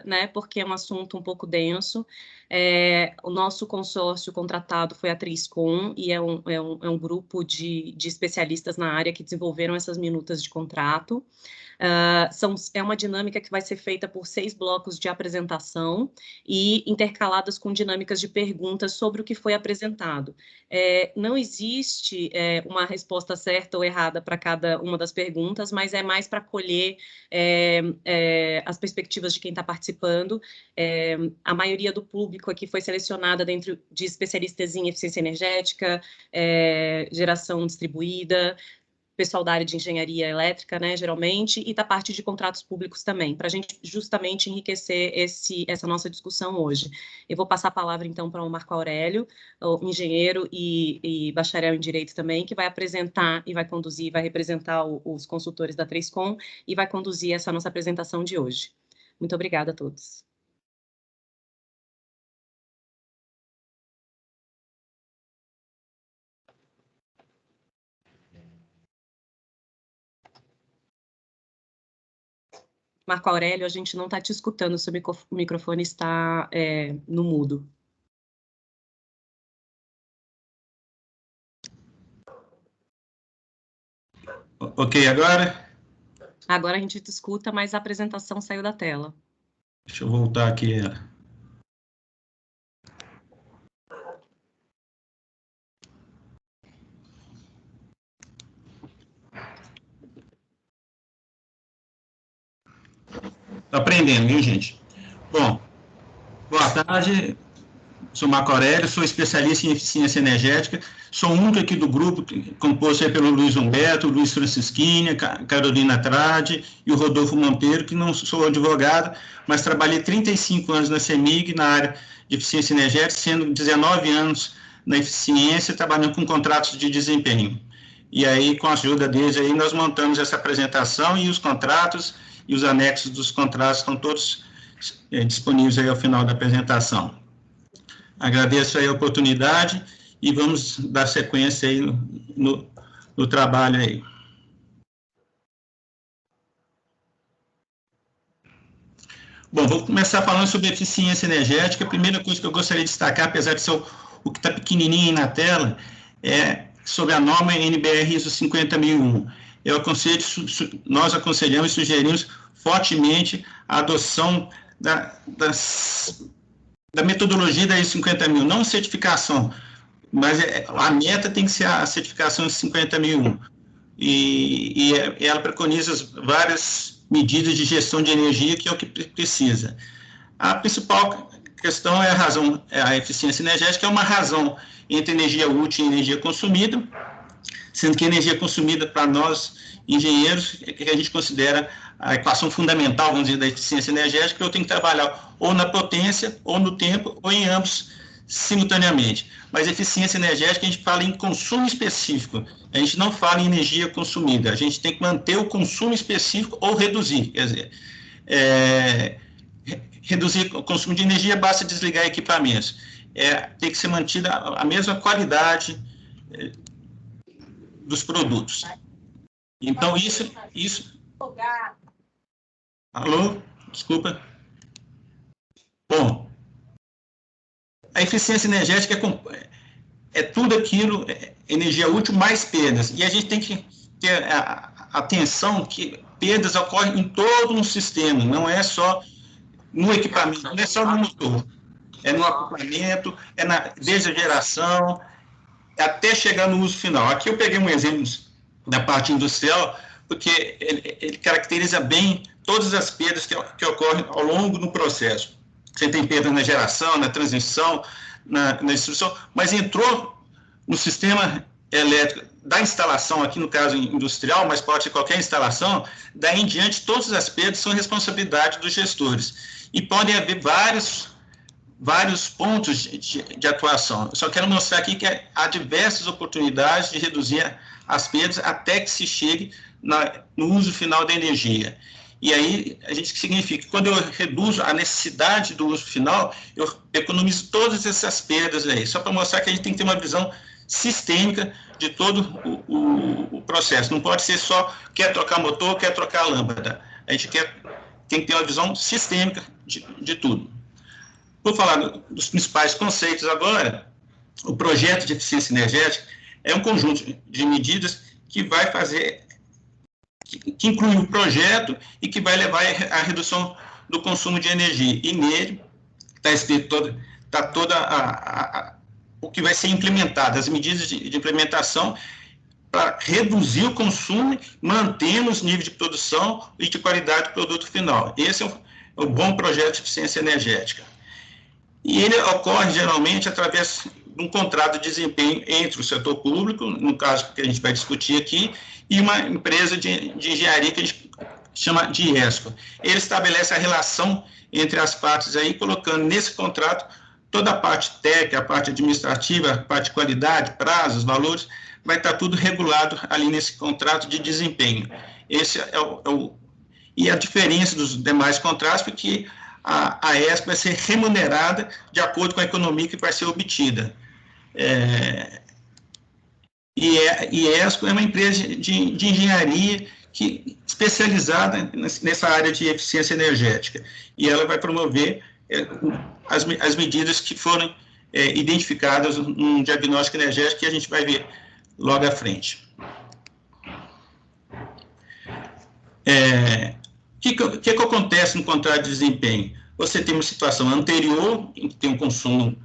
né, porque é um assunto um pouco denso. O nosso consórcio contratado foi a Triscom, e é um grupo de especialistas na área que desenvolveram essas minutas de contrato. É uma dinâmica que vai ser feita por 6 blocos de apresentação e intercaladas com dinâmicas de perguntas sobre o que foi apresentado. Não existe uma resposta certa ou errada para cada uma das perguntas, mas é mais para colher as perspectivas de quem está participando. A maioria do público aqui foi selecionada dentro de especialistas em eficiência energética, geração distribuída, pessoal da área de engenharia elétrica, né, geralmente, e da parte de contratos públicos também, para a gente justamente enriquecer essa nossa discussão hoje. Eu vou passar a palavra, então, para o Marco Aurélio, o engenheiro e bacharel em Direito também, que vai apresentar e vai conduzir, vai representar os consultores da Triscom e vai conduzir essa nossa apresentação de hoje. Muito obrigada a todos. Marco Aurélio, a gente não está te escutando, seu microfone está no mudo. Ok, agora? Agora a gente te escuta, mas a apresentação saiu da tela. Deixa eu voltar aqui. Tô aprendendo, viu, gente? Bom, boa tarde. Sou Marco Aurélio, sou especialista em eficiência energética, sou um aqui do grupo, composto pelo Luiz Humberto, Luiz Francisquini, Carolina Trade e o Rodolfo Monteiro, que não sou advogado, mas trabalhei 35 anos na CEMIG, na área de eficiência energética, sendo 19 anos na eficiência, trabalhando com contratos de desempenho. E aí, com a ajuda deles, aí, nós montamos essa apresentação e os contratos e os anexos dos contratos estão todos disponíveis aí ao final da apresentação. Agradeço aí a oportunidade e vamos dar sequência aí no trabalho aí. Bom, vou começar falando sobre eficiência energética. A primeira coisa que eu gostaria de destacar, apesar de ser o que está pequenininho aí na tela, é sobre a norma NBR ISO 50001. Nós aconselhamos e sugerimos fortemente a adoção da metodologia da ISO 50001, não certificação, mas a meta tem que ser a certificação ISO 50001. E ela preconiza várias medidas de gestão de energia, que é o que precisa. A principal questão é a eficiência energética, é uma razão entre energia útil e energia consumida, sendo que a energia consumida, para nós, engenheiros, que a gente considera a equação fundamental, vamos dizer, da eficiência energética, eu tenho que trabalhar ou na potência, ou no tempo, ou em ambos simultaneamente. Mas eficiência energética, a gente fala em consumo específico, a gente não fala em energia consumida, a gente tem que manter o consumo específico ou reduzir, quer dizer, reduzir o consumo de energia, basta desligar equipamentos. Tem que ser mantida a mesma qualidade dos produtos. Então, isso... Alô? Desculpa. Bom, a eficiência energética é tudo aquilo, energia útil mais perdas. E a gente tem que ter atenção que perdas ocorrem em todo um sistema, não é só no equipamento, não é só no motor. É no acoplamento, desde a geração, até chegar no uso final. Aqui eu peguei um exemplo da parte industrial, porque ele caracteriza bem todas as perdas que ocorrem ao longo do processo. Você tem perda na geração, na transmissão, na distribuição, mas entrou no sistema elétrico da instalação, aqui no caso industrial, mas pode ser qualquer instalação, daí em diante todas as perdas são responsabilidade dos gestores. E podem haver vários pontos de atuação. Eu só quero mostrar aqui que há diversas oportunidades de reduzir as perdas até que se chegue no uso final da energia. E aí, a gente significa que quando eu reduzo a necessidade do uso final, eu economizo todas essas perdas aí, só para mostrar que a gente tem que ter uma visão sistêmica de todo o processo. Não pode ser só quer trocar motor, quer trocar lâmpada. A gente quer tem que ter uma visão sistêmica de tudo. Vou falar dos principais conceitos agora. O projeto de eficiência energética é um conjunto de medidas que vai fazer, que inclui o projeto e que vai levar à redução do consumo de energia. E nele está escrito o que vai ser implementado, as medidas de implementação para reduzir o consumo, mantendo os níveis de produção e de qualidade do produto final. Esse é o bom projeto de eficiência energética. E ele ocorre, geralmente, através de um contrato de desempenho entre o setor público, no caso que a gente vai discutir aqui, e uma empresa de engenharia que a gente chama de ESCO. Ele estabelece a relação entre as partes aí, colocando nesse contrato toda a parte técnica, a parte administrativa, a parte de qualidade, prazos, valores, vai estar tudo regulado ali nesse contrato de desempenho. Esse e a diferença dos demais contratos, porque a ESCO vai ser remunerada de acordo com a economia que vai ser obtida. E a ESCO é uma empresa de engenharia especializada nessa área de eficiência energética, e ela vai promover as medidas que foram identificadas no diagnóstico energético, que a gente vai ver logo à frente. O que acontece no contrato de desempenho? Você tem uma situação anterior, em que tem um consumo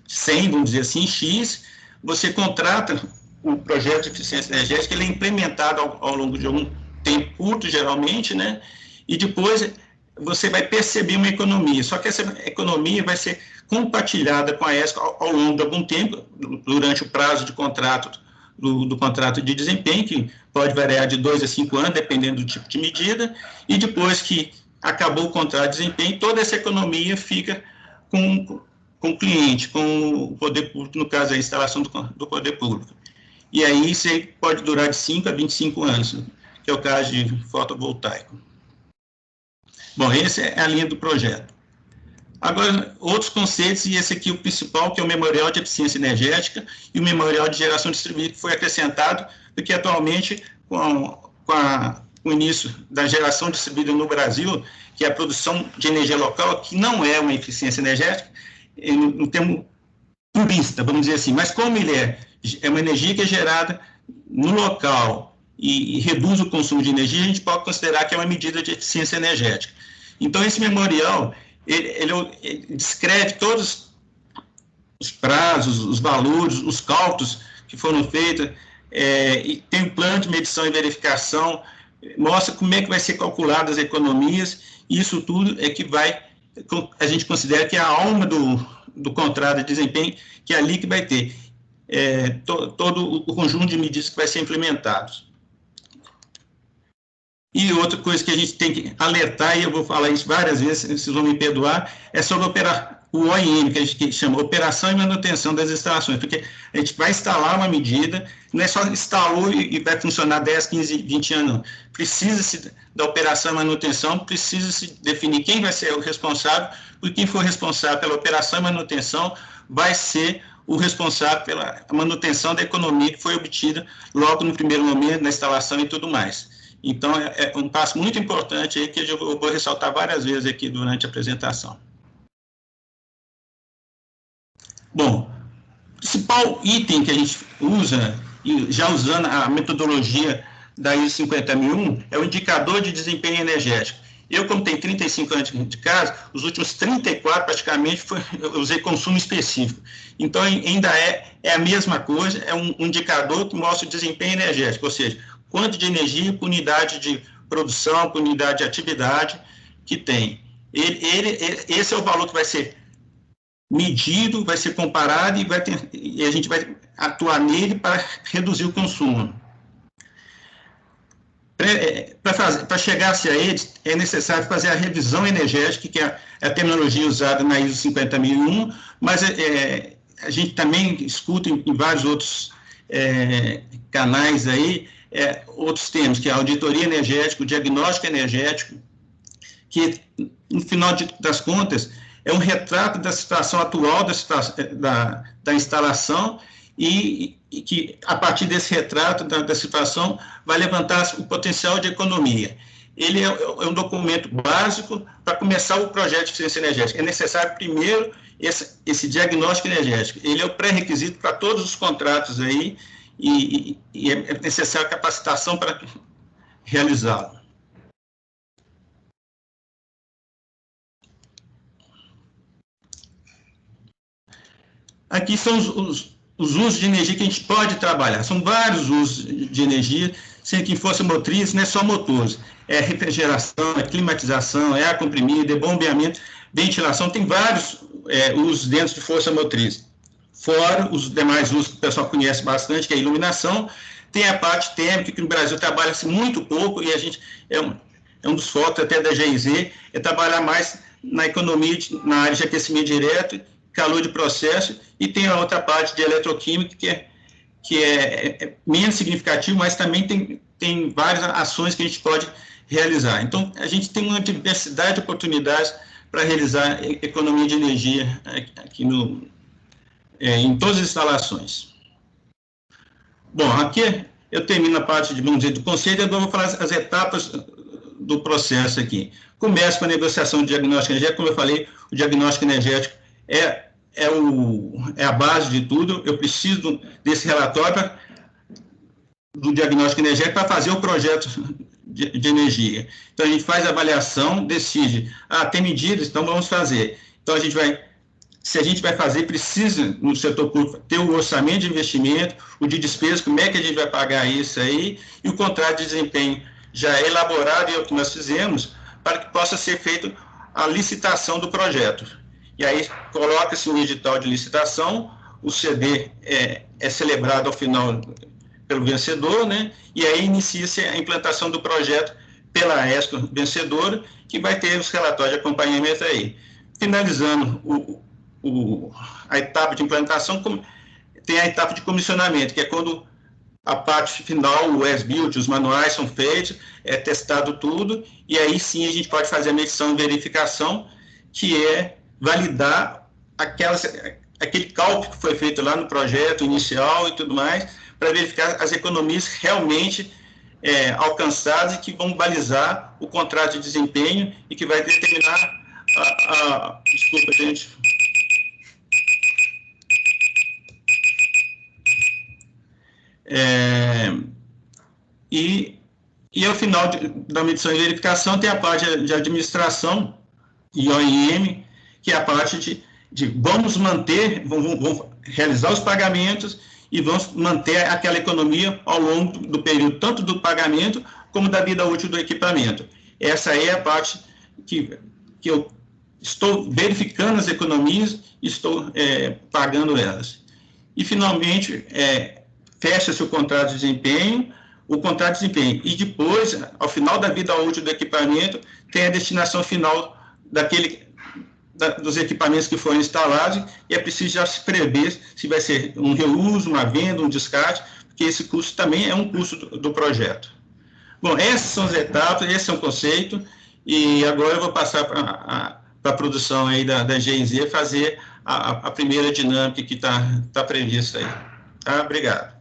100, vamos dizer assim, X, você contrata o projeto de eficiência energética, ele é implementado ao longo de algum tempo curto, geralmente, né? E depois você vai perceber uma economia, só que essa economia vai ser compartilhada com a ESCO ao longo de algum tempo, durante o prazo de contrato, do contrato de desempenho, que pode variar de 2 a 5 anos, dependendo do tipo de medida, e depois que acabou o contrato de desempenho, toda essa economia fica com o cliente, com o poder público, no caso, a instalação do poder público. E aí isso aí pode durar de 5 a 25 anos, que é o caso de fotovoltaico. Bom, essa é a linha do projeto. Agora, outros conceitos, e esse aqui é o principal, que é o Memorial de Eficiência Energética e o Memorial de Geração Distribuída, que foi acrescentado, porque atualmente, com o início da geração distribuída no Brasil, que é a produção de energia local, que não é uma eficiência energética, no termo purista, vamos dizer assim, mas como ele é uma energia que é gerada no local e reduz o consumo de energia, a gente pode considerar que é uma medida de eficiência energética. Então, esse memorial, ele descreve todos os prazos, os valores, os cálculos que foram feitos, e tem um plano de medição e verificação, mostra como é que vai ser calculadas as economias, e isso tudo é que a gente considera que é a alma do contrato de desempenho, que é ali que vai ter todo o conjunto de medidas que vai ser implementados. E outra coisa que a gente tem que alertar, e eu vou falar isso várias vezes, vocês vão me perdoar, é sobre o OIM, que a gente chama Operação e Manutenção das Instalações, porque a gente vai instalar uma medida, não é só instalou e vai funcionar 10, 15, 20 anos, não. Precisa-se da operação e manutenção, precisa-se definir quem vai ser o responsável, e quem for responsável pela operação e manutenção vai ser o responsável pela manutenção da economia que foi obtida logo no primeiro momento, na instalação e tudo mais. Então, é um passo muito importante aí que eu vou ressaltar várias vezes aqui durante a apresentação. Bom, o principal item que a gente usa, e já usando a metodologia da ISO 50001, é o indicador de desempenho energético. Eu, como tenho 35 anos de casa, os últimos 34, praticamente, eu usei consumo específico. Então, ainda é a mesma coisa, é um indicador que mostra o desempenho energético, ou seja, quanto de energia por unidade de produção, por unidade de atividade que tem. Esse é o valor que vai ser medido, vai ser comparado e a gente vai atuar nele para reduzir o consumo. Para chegar-se a eles, é necessário fazer a revisão energética, que é a terminologia usada na ISO 50001, mas a gente também escuta em vários outros canais aí, outros termos, que é a auditoria energética, o diagnóstico energético, que, no final das contas, é um retrato da situação atual da instalação e que, a partir desse retrato da situação, vai levantar o potencial de economia. ele é um documento básico para começar o projeto de eficiência energética. É necessário, primeiro, esse diagnóstico energético. Ele é o pré-requisito para todos os contratos aí, e é necessária capacitação para realizá-lo. Aqui são os usos de energia que a gente pode trabalhar. São vários usos de energia, sendo que em força motriz não é só motores. É refrigeração, é climatização, é ar comprimido, é bombeamento, ventilação. Tem vários usos dentro de força motriz. Fora os demais usos que o pessoal conhece bastante, que é a iluminação. Tem a parte térmica, que no Brasil trabalha-se muito pouco, e a gente é um dos focos até da GIZ, é trabalhar mais na economia, na área de aquecimento direto, calor de processo, e tem a outra parte de eletroquímica, que é menos significativo, mas também tem várias ações que a gente pode realizar. Então, a gente tem uma diversidade de oportunidades para realizar economia de energia aqui em todas as instalações. Bom, aqui eu termino a parte, vamos dizer, do conceito, e agora vou falar as etapas do processo aqui. Começa com a negociação de diagnóstico energético. Como eu falei, o diagnóstico energético é a base de tudo. Eu preciso desse relatório do diagnóstico energético para fazer o projeto de energia. Então, a gente faz a avaliação, decide, tem medidas, então vamos fazer. Então, se a gente vai fazer, precisa, no setor público, ter o orçamento de investimento, o de despesas, como é que a gente vai pagar isso aí, e o contrato de desempenho já é elaborado, e é o que nós fizemos, para que possa ser feita a licitação do projeto. E aí, coloca-se um edital de licitação, o CD é celebrado ao final pelo vencedor, né? E aí inicia-se a implantação do projeto pela ESCO vencedora, que vai ter os relatórios de acompanhamento aí. Finalizando a etapa de implantação, tem a etapa de comissionamento, que é quando a parte final, o as-built, os manuais são feitos, é testado tudo, e aí sim a gente pode fazer a medição e verificação, que é validar aquele cálculo que foi feito lá no projeto inicial e tudo mais, para verificar as economias realmente alcançadas e que vão balizar o contrato de desempenho e que vai determinar desculpa, gente. E ao final da medição e verificação tem a parte de administração e OIM, que é a parte de vamos manter, vamos realizar os pagamentos e vamos manter aquela economia ao longo do período, tanto do pagamento como da vida útil do equipamento. Essa é a parte que eu estou verificando as economias e estou pagando elas. E, finalmente, fecha-se o contrato de desempenho, e depois, ao final da vida útil do equipamento, tem a destinação final dos equipamentos que foram instalados, e é preciso já se prever se vai ser um reuso, uma venda, um descarte, porque esse custo também é um custo do projeto. Bom, essas são as etapas, esse é o conceito, e agora eu vou passar para a produção aí da GIZ fazer a primeira dinâmica que está prevista aí. Tá? Obrigado.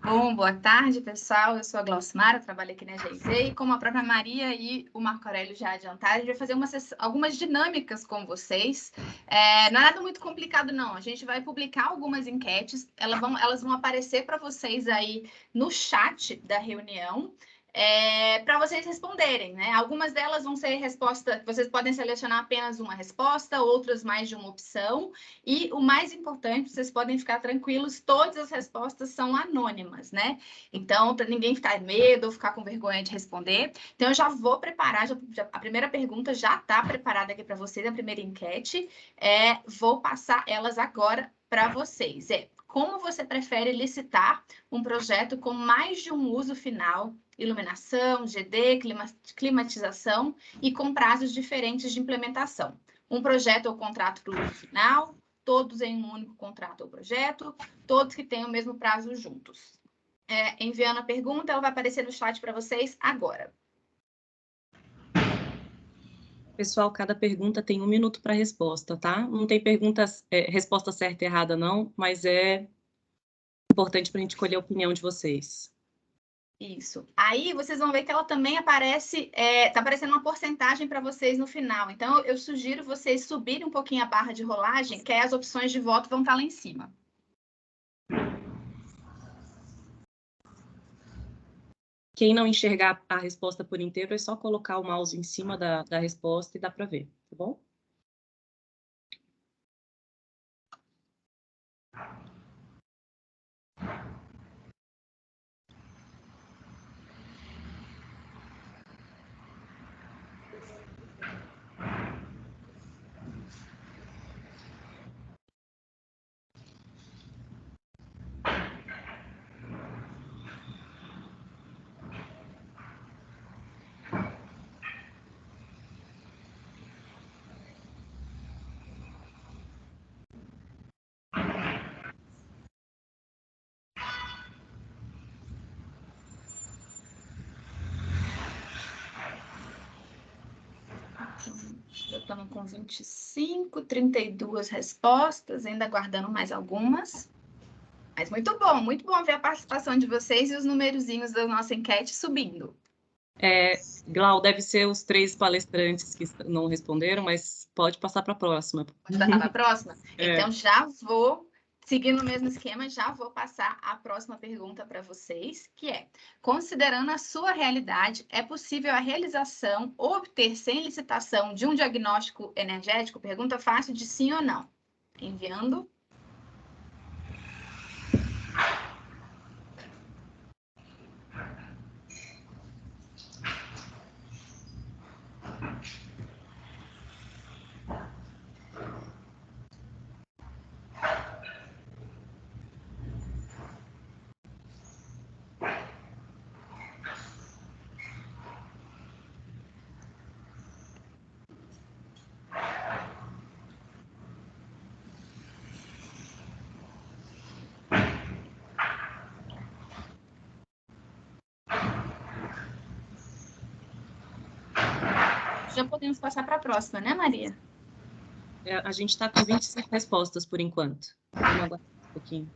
Bom, boa tarde, pessoal. Eu sou a Glaucimara, trabalho aqui na GIZ, e como a própria Maria e o Marco Aurélio já adiantaram, a gente vai fazer algumas dinâmicas com vocês. Não é nada muito complicado, não. A gente vai publicar algumas enquetes, elas vão aparecer para vocês aí no chat da reunião, para vocês responderem, né? Algumas delas vão ser resposta, vocês podem selecionar apenas uma resposta, outras mais de uma opção, e o mais importante, vocês podem ficar tranquilos, todas as respostas são anônimas, né? Então, para ninguém ficar com medo ou ficar com vergonha de responder. Então, eu já vou preparar, a primeira pergunta já está preparada aqui para vocês, a primeira enquete, vou passar elas agora para vocês. Como você prefere licitar um projeto com mais de um uso final, iluminação, GD, climatização e com prazos diferentes de implementação? Um projeto ou contrato para o uso final, todos em um único contrato ou projeto, todos que tenham o mesmo prazo juntos. Enviando a pergunta, ela vai aparecer no chat para vocês agora. Pessoal, cada pergunta tem 1 minuto para resposta, tá? Não tem resposta certa e errada, não, mas é importante para a gente colher a opinião de vocês. Isso. Aí vocês vão ver que ela também aparece, tá aparecendo uma porcentagem para vocês no final. Então, eu sugiro vocês subirem um pouquinho a barra de rolagem, que aí as opções de voto vão estar lá em cima. Quem não enxergar a resposta por inteiro, é só colocar o mouse em cima da resposta e dá para ver, tá bom? Já estamos com 25, 32 respostas, ainda aguardando mais algumas. Mas muito bom ver a participação de vocês e os numerozinhos da nossa enquete subindo. Glau, deve ser os 3 palestrantes que não responderam, mas pode passar para a próxima. Pode passar para a próxima? Então, já vou, seguindo o mesmo esquema, já vou passar a próxima pergunta para vocês, que é: considerando a sua realidade, é possível a realização ou obter sem licitação de um diagnóstico energético? Pergunta fácil de sim ou não. Enviando. Já podemos passar para a próxima, né, Maria? A gente está com 25 respostas por enquanto. Vamos aguardar um pouquinho.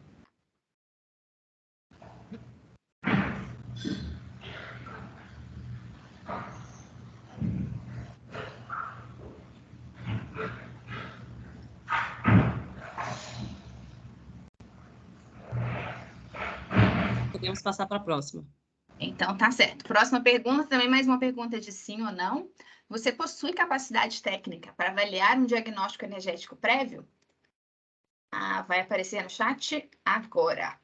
Podemos passar para a próxima. Então, tá certo. Próxima pergunta, também mais uma pergunta de sim ou não. Você possui capacidade técnica para avaliar um diagnóstico energético prévio? Vai aparecer no chat agora.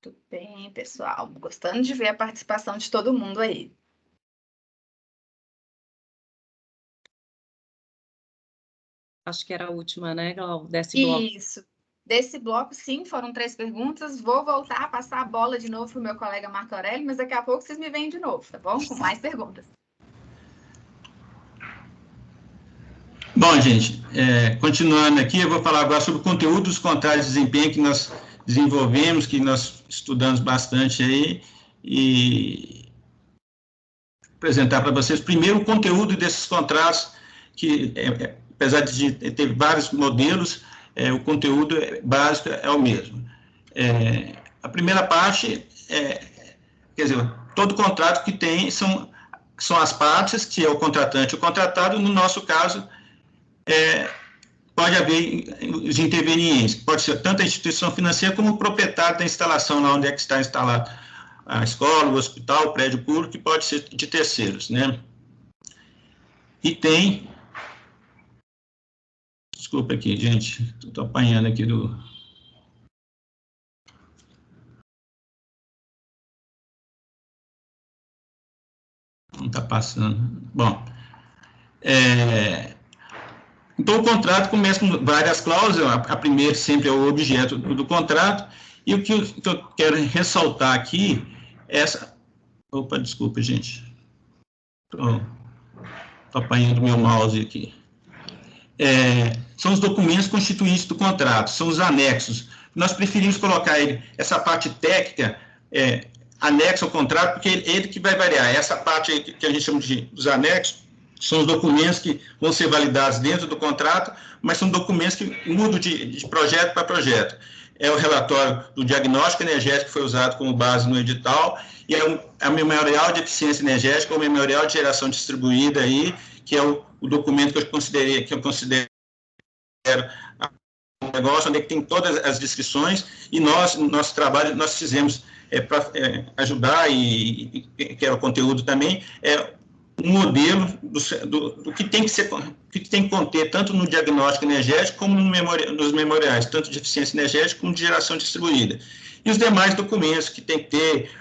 Tudo bem, pessoal. Gostando de ver a participação de todo mundo aí. Acho que era a última, né, Glau? Desse bloco. Isso. Desse bloco, sim, foram 3 perguntas. Vou voltar a passar a bola de novo para o meu colega Marco Aurélio, mas daqui a pouco vocês me veem de novo, tá bom? Com mais perguntas. Bom, gente, continuando aqui, eu vou falar agora sobre o conteúdo dos contratos de desempenho que nós desenvolvemos, que nós estudamos bastante aí, e apresentar para vocês primeiro o conteúdo desses contratos, que apesar de ter vários modelos, o conteúdo básico é o mesmo. A primeira parte, quer dizer, todo contrato que tem são as partes, que é o contratante e o contratado. No nosso caso, pode haver os intervenientes, pode ser tanto a instituição financeira como o proprietário da instalação, lá onde é que está instalado a escola, o hospital, o prédio público, que pode ser de terceiros, né? E tem... Desculpa aqui, gente, estou apanhando aqui do... Não está passando. Bom, Então, o contrato começa com várias cláusulas, a primeira sempre é o objeto do contrato, e o que eu quero ressaltar aqui é essa... Opa, desculpa, gente. Estou apanhando meu mouse aqui. São os documentos constituintes do contrato, são os anexos. Nós preferimos colocar essa parte técnica, anexo ao contrato, porque ele que vai variar. Essa parte que a gente chama dos anexos, são os documentos que vão ser validados dentro do contrato, mas são documentos que mudam de projeto para projeto. É o relatório do diagnóstico energético que foi usado como base no edital, e é a memorial de eficiência energética, ou memorial de geração distribuída aí, que é o documento que eu considero um negócio onde tem todas as descrições, e nosso trabalho, nós fizemos para ajudar, e que é o conteúdo também, um modelo do que tem que conter, tanto no diagnóstico energético, como nos memoriais, tanto de eficiência energética como de geração distribuída. E os demais documentos que tem que ter,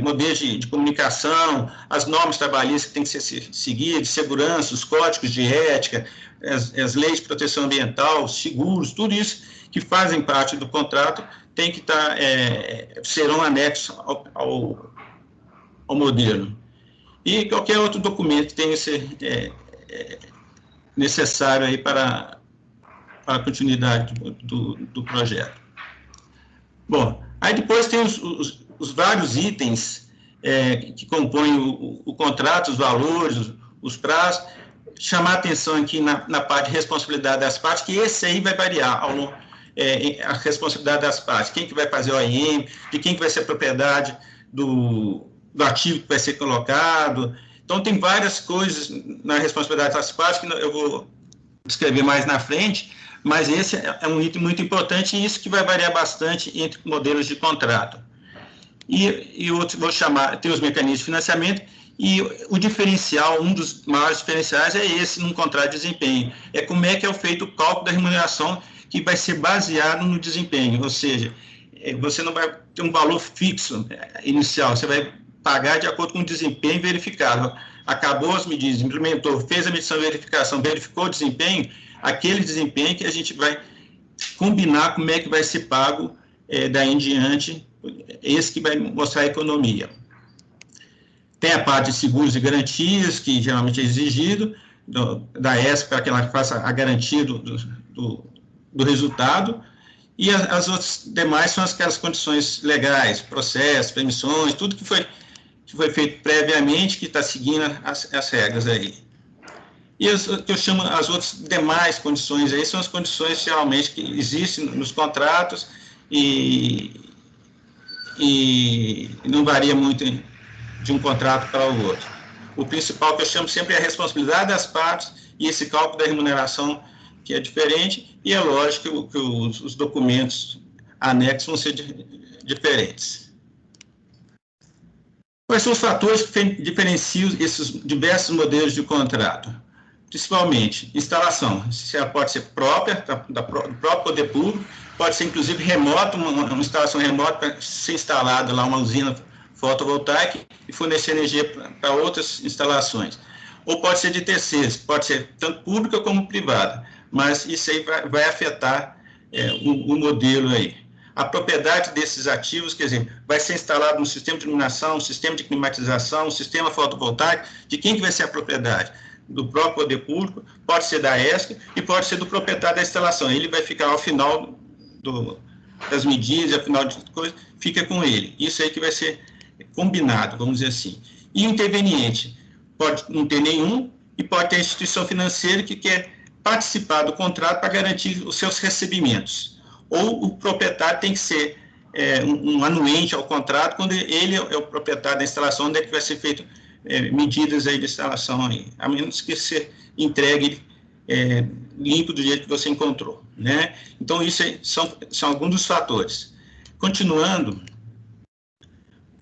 modelos de comunicação, as normas trabalhistas que têm que ser seguidas, segurança, os códigos de ética, as leis de proteção ambiental, seguros, tudo isso que fazem parte do contrato tem que estar, serão anexos ao modelo. E qualquer outro documento que tenha que ser necessário aí para a continuidade do projeto. Bom, aí depois tem os vários itens que compõem o contrato, os valores, os prazos. Chamar a atenção aqui na parte de responsabilidade das partes, que esse aí vai variar a responsabilidade das partes. Quem que vai fazer o AIM, de quem que vai ser a propriedade do ativo que vai ser colocado. Então, tem várias coisas na responsabilidade das partes que eu vou escrever mais na frente, mas esse é um item muito importante, e isso que vai variar bastante entre modelos de contrato. E outro, vou chamar, tem os mecanismos de financiamento, e o diferencial, um dos maiores diferenciais é esse num contrato de desempenho. É como é que é feito o cálculo da remuneração, que vai ser baseado no desempenho, ou seja, você não vai ter um valor fixo inicial, você vai pagar de acordo com o desempenho verificado. Acabou as medidas, implementou, fez a medição e verificação, verificou o desempenho, aquele desempenho que a gente vai combinar como é que vai ser pago daí em diante, esse que vai mostrar a economia. Tem a parte de seguros e garantias, que geralmente é exigido, da ESP, para que ela faça a garantia do resultado, e as outras demais são aquelas condições legais, processos, permissões, tudo que foi feito previamente, que está seguindo as regras aí. E que eu chamo as outras demais condições aí, são as condições geralmente que existem nos contratos e não varia muito de um contrato para o outro. O principal que eu chamo sempre é a responsabilidade das partes e esse cálculo da remuneração, que é diferente, e é lógico que os documentos anexos vão ser diferentes. Quais são os fatores que diferenciam esses diversos modelos de contrato? Principalmente, instalação. Ela pode ser própria, do próprio poder público, pode ser, inclusive, remota, uma instalação remota para ser instalada lá uma usina fotovoltaica e fornecer energia para outras instalações. Ou pode ser de terceiros, pode ser tanto pública como privada, mas isso aí vai afetar o modelo aí. A propriedade desses ativos, quer dizer, vai ser instalado um sistema de iluminação, um sistema de climatização, um sistema fotovoltaico, de quem que vai ser a propriedade? Do próprio poder público, pode ser da ESC e pode ser do proprietário da instalação. Ele vai ficar ao final das medidas, ao final de coisa, fica com ele. Isso aí que vai ser combinado, vamos dizer assim. E o interveniente pode não ter nenhum e pode ter a instituição financeira que quer participar do contrato para garantir os seus recebimentos. Ou o proprietário tem que ser um anuente ao contrato, quando ele é o proprietário da instalação, onde é que vai ser feito medidas aí de instalação aí, a menos que você entregue limpo do jeito que você encontrou, né? Então, isso aí são alguns dos fatores. Continuando,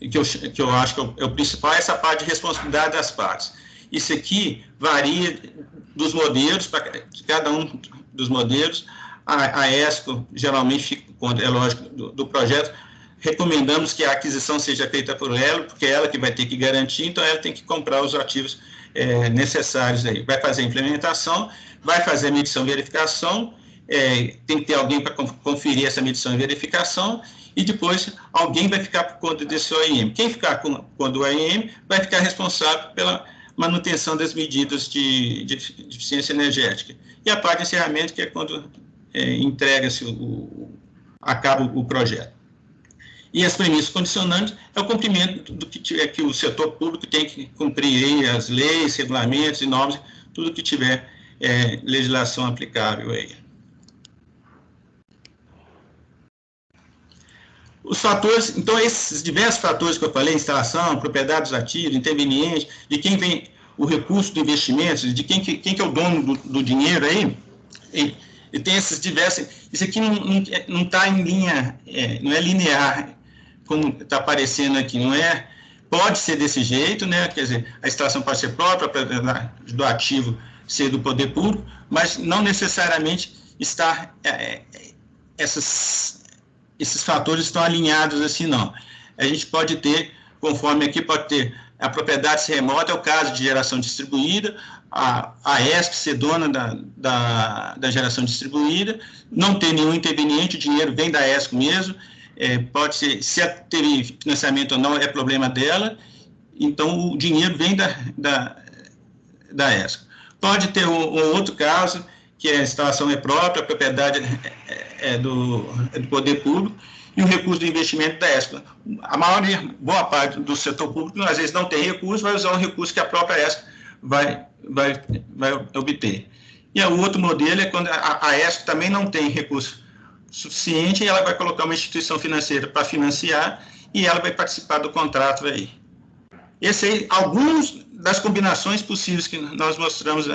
que eu acho que é o principal, é essa parte de responsabilidade das partes. Isso aqui varia dos modelos, para cada um dos modelos. A ESCO geralmente fica, é lógico, do projeto, recomendamos que a aquisição seja feita por ela, porque é ela que vai ter que garantir, então ela tem que comprar os ativos necessários aí. Vai fazer a implementação, vai fazer a medição e verificação, tem que ter alguém para conferir essa medição e verificação, e depois alguém vai ficar por conta desse OIM. Quem ficar com conta do OIM vai ficar responsável pela manutenção das medidas de eficiência energética. E a parte de encerramento, que é quando entrega-se acaba o projeto. E as premissas condicionantes é o cumprimento do que o setor público tem que cumprir, as leis, regulamentos e normas, tudo que tiver legislação aplicável aí. Os fatores, então, esses diversos fatores que eu falei, instalação, propriedade dos ativos, interveniente, de quem vem o recurso do investimento, de quem que é o dono do dinheiro aí, e tem esses diversos, isso aqui não está em linha, não é linear, como está aparecendo aqui, não é, pode ser desse jeito, né, quer dizer, a instalação pode ser própria, do ativo ser do poder público, mas não necessariamente está, esses fatores estão alinhados assim, não. A gente pode ter, conforme aqui, pode ter a propriedade remota, é o caso de geração distribuída, a ESP ser dona da geração distribuída, não ter nenhum interveniente, o dinheiro vem da ESP mesmo, pode ser, se teve financiamento ou não, é problema dela, então o dinheiro vem da ESP. Pode ter um outro caso, que a instalação é própria, a propriedade é do poder público, e o recurso de investimento da ESP. Boa parte do setor público, às vezes não tem recurso, vai usar um recurso que a própria ESP vai obter. E o outro modelo é quando a ESP também não tem recurso suficiente, e ela vai colocar uma instituição financeira para financiar, e ela vai participar do contrato aí. Esse aí, algumas das combinações possíveis que nós mostramos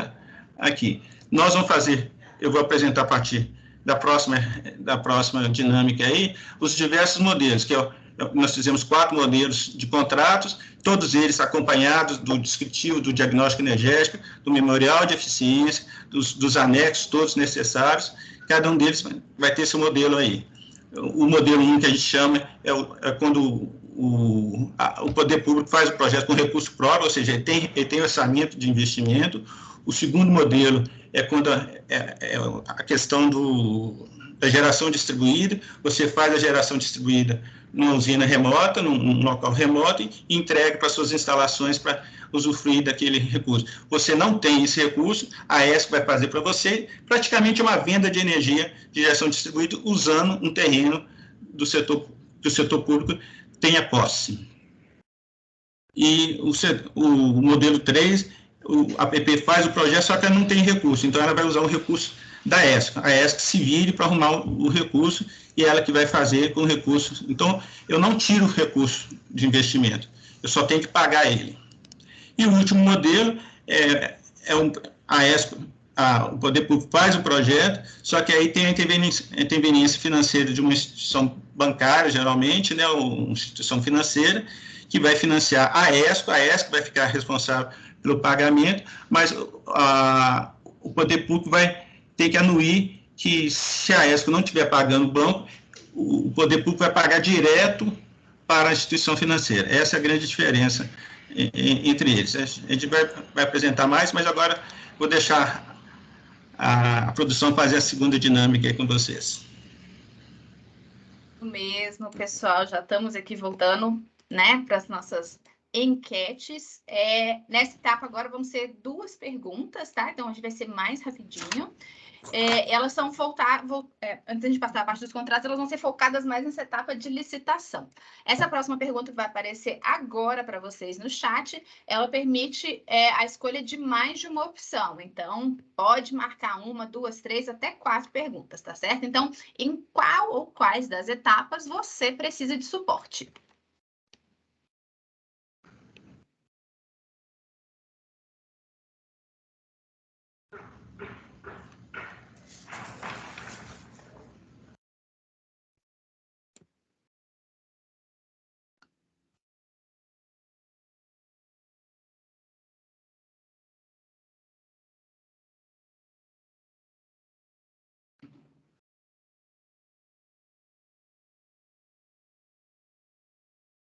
aqui. Nós vamos fazer, eu vou apresentar a partir da próxima dinâmica aí, os diversos modelos, nós fizemos 4 modelos de contratos, todos eles acompanhados do descritivo do diagnóstico energético, do memorial de eficiência, dos anexos todos necessários, cada um deles vai ter seu modelo aí. O modelo 1 que a gente chama é quando o poder público faz o projeto com recurso próprio, ou seja, ele tem orçamento de investimento. O segundo modelo é quando a questão da geração distribuída, você faz a geração distribuída numa usina remota, num local remoto, e entrega para suas instalações para usufruir daquele recurso. Você não tem esse recurso, a ESC vai fazer para você praticamente uma venda de energia de geração distribuída usando um terreno que o setor público tenha posse. E o modelo 3, a APP faz o projeto, só que ela não tem recurso, então ela vai usar o recurso da ESC. A ESC se vire para arrumar o recurso, e ela que vai fazer com o recurso. Então, eu não tiro o recurso de investimento, eu só tenho que pagar ele. E o último modelo a ESC, o poder público faz o projeto, só que aí tem a interveniência financeira de uma instituição bancária, geralmente, né, uma instituição financeira, que vai financiar a ESC vai ficar responsável pelo pagamento, mas o poder público vai ter que anuir que, se a ESC não estiver pagando o banco, o poder público vai pagar direto para a instituição financeira. Essa é a grande diferença entre eles. A gente vai apresentar mais, mas agora vou deixar a produção fazer a segunda dinâmica aí com vocês. Mesmo, pessoal, já estamos aqui voltando, né, para as nossas enquetes. Nessa etapa agora vão ser 2 perguntas, tá? Então, hoje vai ser mais rapidinho. Elas são antes de passar a parte dos contratos, elas vão ser focadas mais nessa etapa de licitação. Essa próxima pergunta que vai aparecer agora para vocês no chat, ela permite a escolha de mais de uma opção. Então, pode marcar 1, 2, 3, até 4 perguntas, tá certo? Então, em qual ou quais das etapas você precisa de suporte?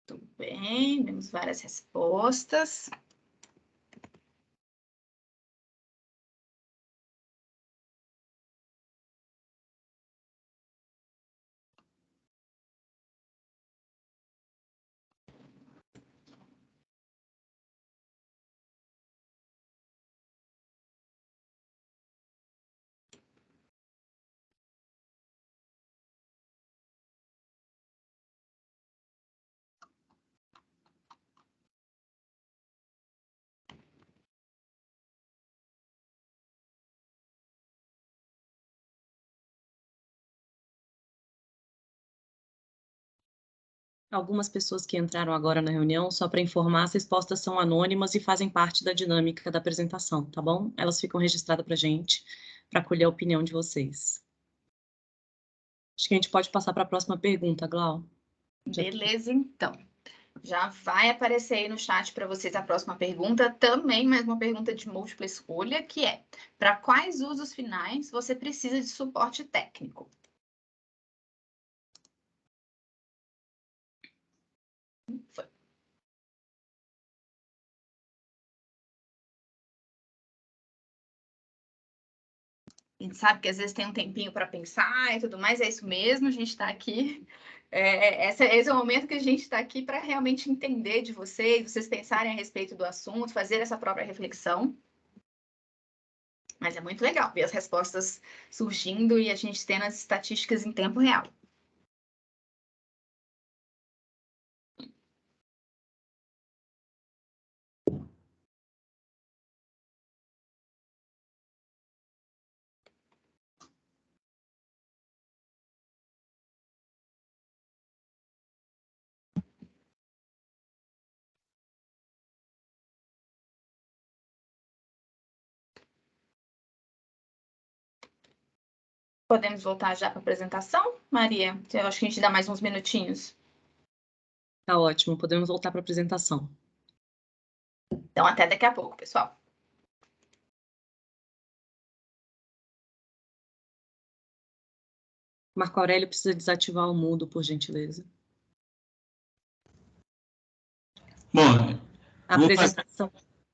Tudo bem, temos várias respostas. Algumas pessoas que entraram agora na reunião, só para informar, as respostas são anônimas e fazem parte da dinâmica da apresentação, tá bom? Elas ficam registradas para a gente, para colher a opinião de vocês. Acho que a gente pode passar para a próxima pergunta, Glau. Beleza, então. Já vai aparecer aí no chat para vocês a próxima pergunta, também mais uma pergunta de múltipla escolha, que é: para quais usos finais você precisa de suporte técnico? Foi. A gente sabe que às vezes tem um tempinho para pensar e tudo mais, é isso mesmo, a gente está aqui. Esse é o momento que a gente está aqui para realmente entender de vocês pensarem a respeito do assunto, fazer essa própria reflexão. Mas é muito legal ver as respostas surgindo e a gente tendo as estatísticas em tempo real. Podemos voltar já para a apresentação, Maria? Eu acho que a gente dá mais uns minutinhos. Tá ótimo, podemos voltar para a apresentação. Então, até daqui a pouco, pessoal. Marco Aurélio precisa desativar o mudo, por gentileza. Bom, a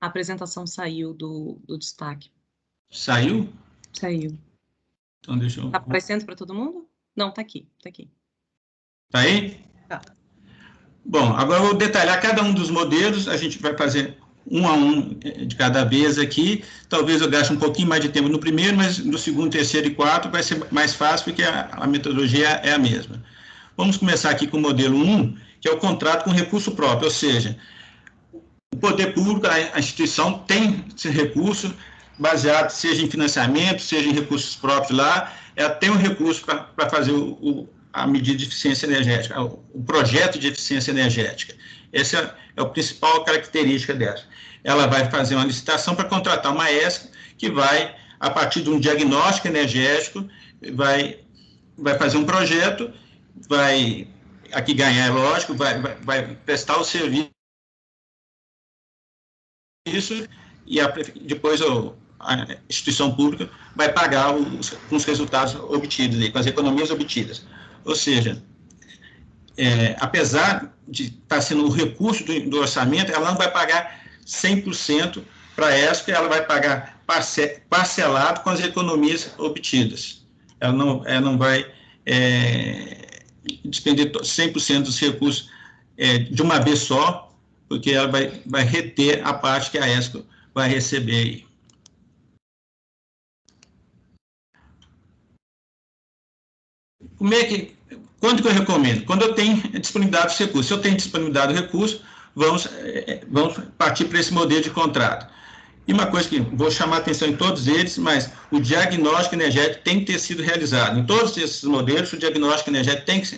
apresentação saiu do destaque. Saiu? Saiu. Então, deixa eu... Tá aparecendo para todo mundo? Não, tá aqui, tá aqui. Tá aí? Tá. Bom, agora eu vou detalhar cada um dos modelos, a gente vai fazer um a um de cada vez aqui. Talvez eu gaste um pouquinho mais de tempo no primeiro, mas no segundo, terceiro e quarto vai ser mais fácil, porque a metodologia é a mesma. Vamos começar aqui com o modelo 1, que é o contrato com recurso próprio, ou seja, o poder público, a instituição tem esse recurso baseado, seja em financiamento, seja em recursos próprios lá, ela tem um recurso para fazer a medida de eficiência energética, o projeto de eficiência energética. Essa é a principal característica dessa. Ela vai fazer uma licitação para contratar uma ESC, que vai, a partir de um diagnóstico energético, vai fazer um projeto, vai, aqui ganhar, é lógico, vai prestar o serviço, e depois a instituição pública vai pagar os resultados obtidos, com as economias obtidas. Ou seja, apesar de estar sendo o recurso do orçamento, ela não vai pagar 100% para a ESC, ela vai pagar parcelado com as economias obtidas. Ela não vai despender 100% dos recursos de uma vez só, porque ela vai reter a parte que a ESC vai receber aí. Quando que eu recomendo? Quando eu tenho disponibilidade dos recursos. Se eu tenho disponibilidade do recurso, vamos partir para esse modelo de contrato. E uma coisa que vou chamar a atenção em todos eles, mas o diagnóstico energético tem que ter sido realizado. Em todos esses modelos, o diagnóstico energético tem que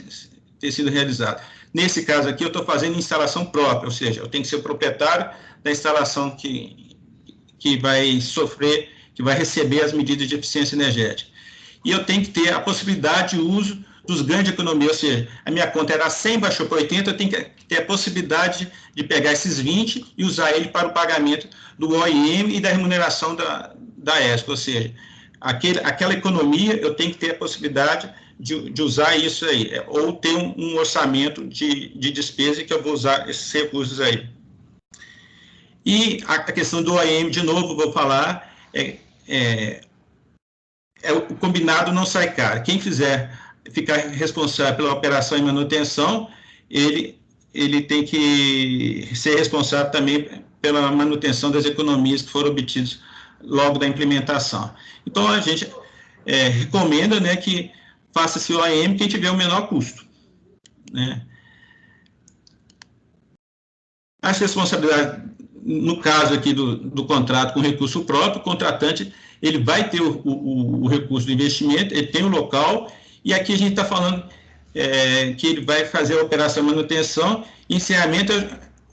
ter sido realizado. Nesse caso aqui, eu estou fazendo instalação própria, ou seja, eu tenho que ser o proprietário da instalação que vai sofrer, que vai receber as medidas de eficiência energética. E eu tenho que ter a possibilidade de uso dos ganhos de economia, ou seja, a minha conta era 100, baixou para 80, eu tenho que ter a possibilidade de pegar esses 20 e usar ele para o pagamento do OIM e da remuneração da ESC, ou seja, aquela economia eu tenho que ter a possibilidade de usar isso aí, ou ter um orçamento de despesa que eu vou usar esses recursos aí. E a questão do OIM, de novo, vou falar, o combinado não sai caro. Quem fizer ficar responsável pela operação e manutenção, ele tem que ser responsável também pela manutenção das economias que foram obtidas logo da implementação. Então, a gente recomenda, né, que faça-se o OIM quem tiver o menor custo, né? As responsabilidades, no caso aqui do contrato com recurso próprio, o contratante ele vai ter o recurso do investimento, ele tem o local, e aqui a gente está falando que ele vai fazer a operação de manutenção, encerramento,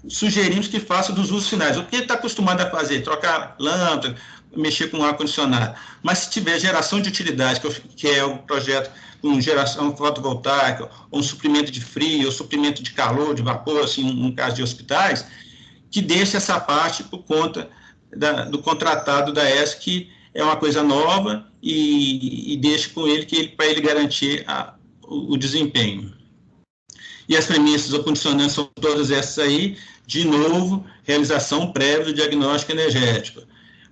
sugerimos que faça dos usos finais. O que ele está acostumado a fazer? Trocar lâmpada, mexer com ar-condicionado. Mas se tiver geração de utilidade, que é o projeto com geração fotovoltaica, ou um suprimento de frio, ou suprimento de calor, de vapor, assim, no caso de hospitais, que deixe essa parte por conta do contratado da ESC, que é uma coisa nova, e deixe com ele, para ele garantir o desempenho. E as premissas ou condicionantes são todas essas aí. De novo, realização prévia do diagnóstico energético.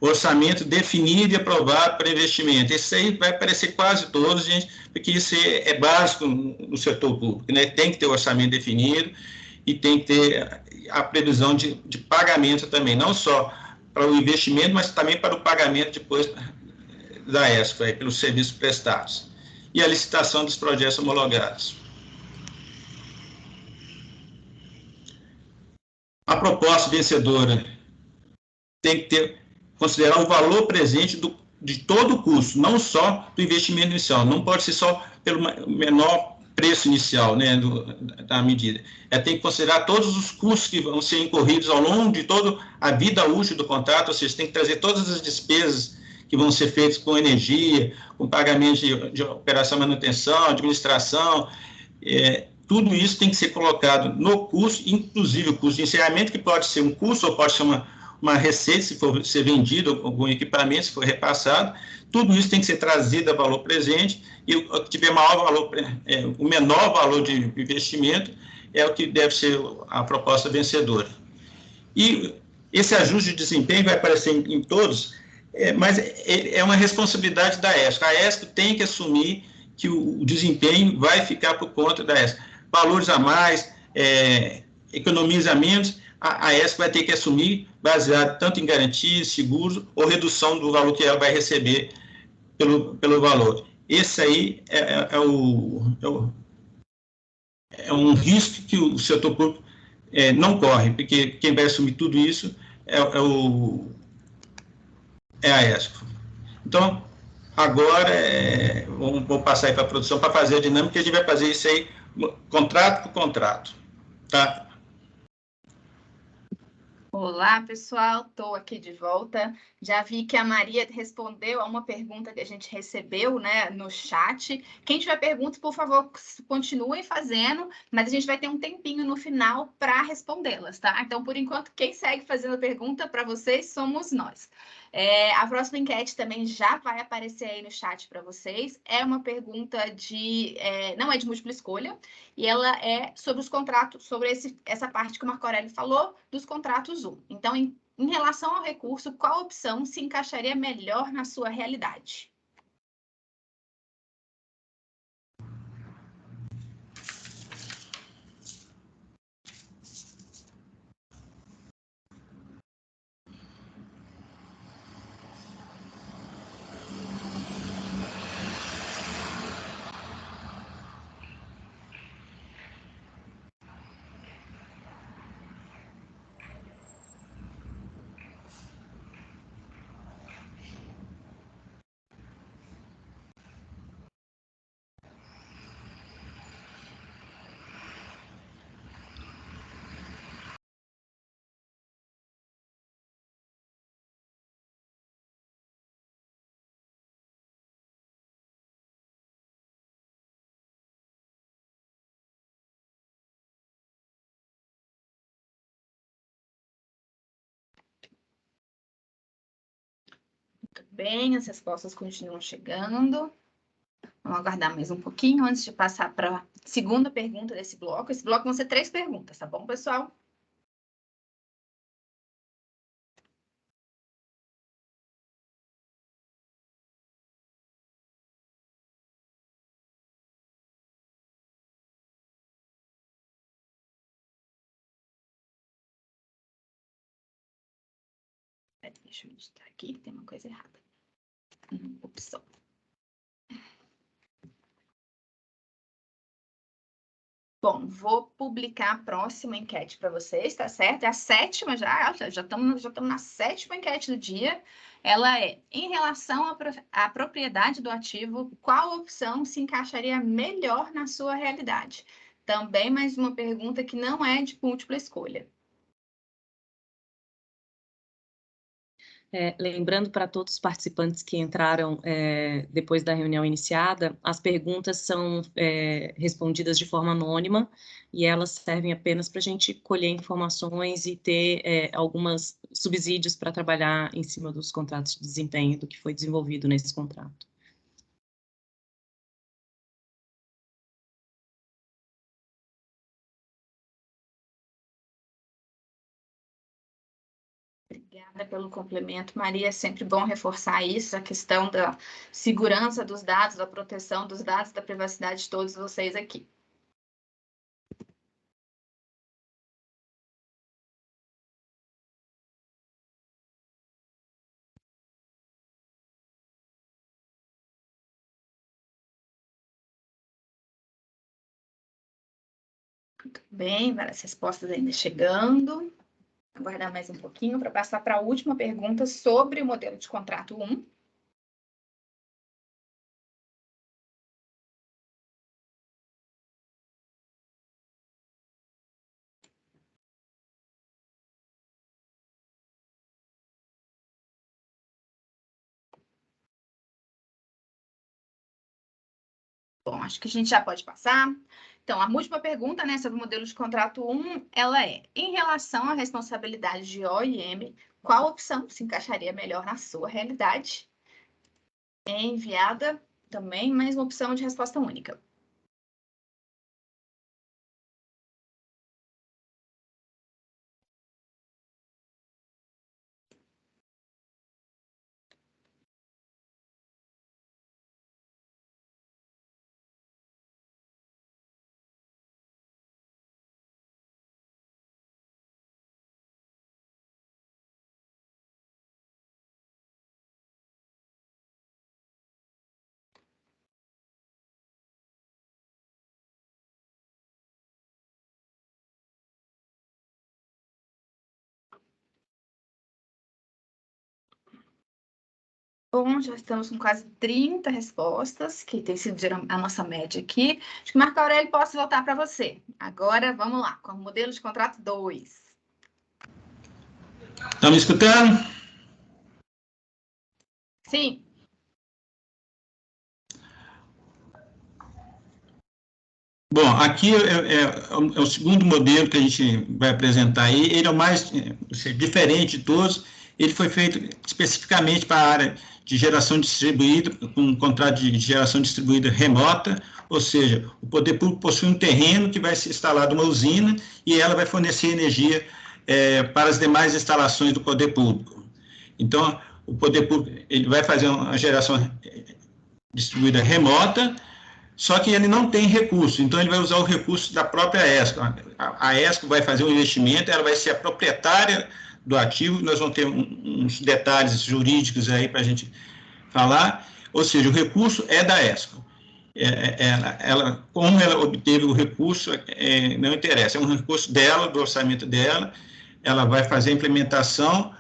Orçamento definido e aprovado para investimento. Isso aí vai aparecer quase todos, gente, porque isso é básico no setor público, né? Tem que ter o orçamento definido e tem que ter a previsão de pagamento também, não só para o investimento, mas também para o pagamento depois da ESCO, pelos serviços prestados. E a licitação dos projetos homologados. A proposta vencedora tem que considerar o valor presente de todo o custo, não só do investimento inicial. Não pode ser só pelo menor preço inicial, né, da medida. Tem que considerar todos os custos que vão ser incorridos ao longo de toda a vida útil do contrato, ou seja, tem que trazer todas as despesas que vão ser feitas com energia, com pagamento de operação, manutenção, administração, tudo isso tem que ser colocado no custo, inclusive o custo de encerramento, que pode ser um custo ou pode ser uma receita, se for ser vendido algum equipamento, se for repassado. Tudo isso tem que ser trazido a valor presente, e o que tiver maior valor, o menor valor de investimento é o que deve ser a proposta vencedora. E esse ajuste de desempenho vai aparecer em todos, mas é uma responsabilidade da ESCO. A ESCO tem que assumir que o desempenho vai ficar por conta da ESCO. Valores a mais, economiza menos, a ESCO vai ter que assumir, baseado tanto em garantias, seguros, ou redução do valor que ela vai receber pelo valor. Esse aí é um risco que o setor público não corre, porque quem vai assumir tudo isso é a ESCO. Então, agora, vou passar aí para a produção para fazer a dinâmica, que a gente vai fazer isso aí, contrato por contrato. Tá? Olá, pessoal, estou aqui de volta. Já vi que a Maria respondeu a uma pergunta que a gente recebeu, né, no chat. Quem tiver perguntas, por favor, continuem fazendo, mas a gente vai ter um tempinho no final para respondê-las, tá? Então, por enquanto, quem segue fazendo a pergunta para vocês somos nós. A próxima enquete também já vai aparecer aí no chat para vocês. É uma pergunta não é de múltipla escolha, e ela é sobre os contratos, sobre essa parte que o Marco Aurélio falou, dos contratos 1. Então, em relação ao recurso, qual opção se encaixaria melhor na sua realidade? Muito bem, as respostas continuam chegando. Vamos aguardar mais um pouquinho antes de passar para a segunda pergunta desse bloco. Esse bloco vão ser 3 perguntas, tá bom, pessoal? Deixa eu digitar aqui, tem uma coisa errada. Opção. Bom, vou publicar a próxima enquete para vocês, tá certo? É a 7ª já estamos na 7ª enquete do dia. Ela é, em relação à propriedade do ativo, qual opção se encaixaria melhor na sua realidade? Também mais uma pergunta que não é de múltipla escolha. Lembrando para todos os participantes que entraram depois da reunião iniciada, as perguntas são respondidas de forma anônima e elas servem apenas para a gente colher informações e ter alguns subsídios para trabalhar em cima dos contratos de desempenho do que foi desenvolvido nesse contrato. Obrigada pelo complemento, Maria. É sempre bom reforçar isso, a questão da segurança dos dados, da proteção dos dados, da privacidade de todos vocês aqui. Muito bem, várias respostas ainda chegando. Aguardar mais um pouquinho para passar para a última pergunta sobre o modelo de contrato 1. Bom, acho que a gente já pode passar. Então, a última pergunta, né, sobre o modelo de contrato 1, ela é, em relação à responsabilidade de OIM, qual opção se encaixaria melhor na sua realidade? É enviada também mais uma opção de resposta única. Bom, já estamos com quase 30 respostas, que tem sido a nossa média aqui. Acho que, Marco Aurélio, posso voltar para você. Agora, vamos lá, com o modelo de contrato 2. Estão me escutando? Sim. Bom, aqui é o segundo modelo que a gente vai apresentar aí. Ele é o mais diferente de todos. Ele foi feito especificamente para a área de geração distribuída, com um contrato de geração distribuída remota, ou seja, o poder público possui um terreno que vai ser instalado uma usina e ela vai fornecer energia para as demais instalações do poder público. Então, o poder público ele vai fazer uma geração distribuída remota, só que ele não tem recurso, então ele vai usar o recurso da própria ESCO. A ESCO vai fazer um investimento, ela vai ser a proprietária do ativo, nós vamos ter uns detalhes jurídicos aí para a gente falar, ou seja, o recurso é da ESCO. Como ela obteve o recurso, não interessa, é um recurso dela, do orçamento dela, ela vai fazer a implementação,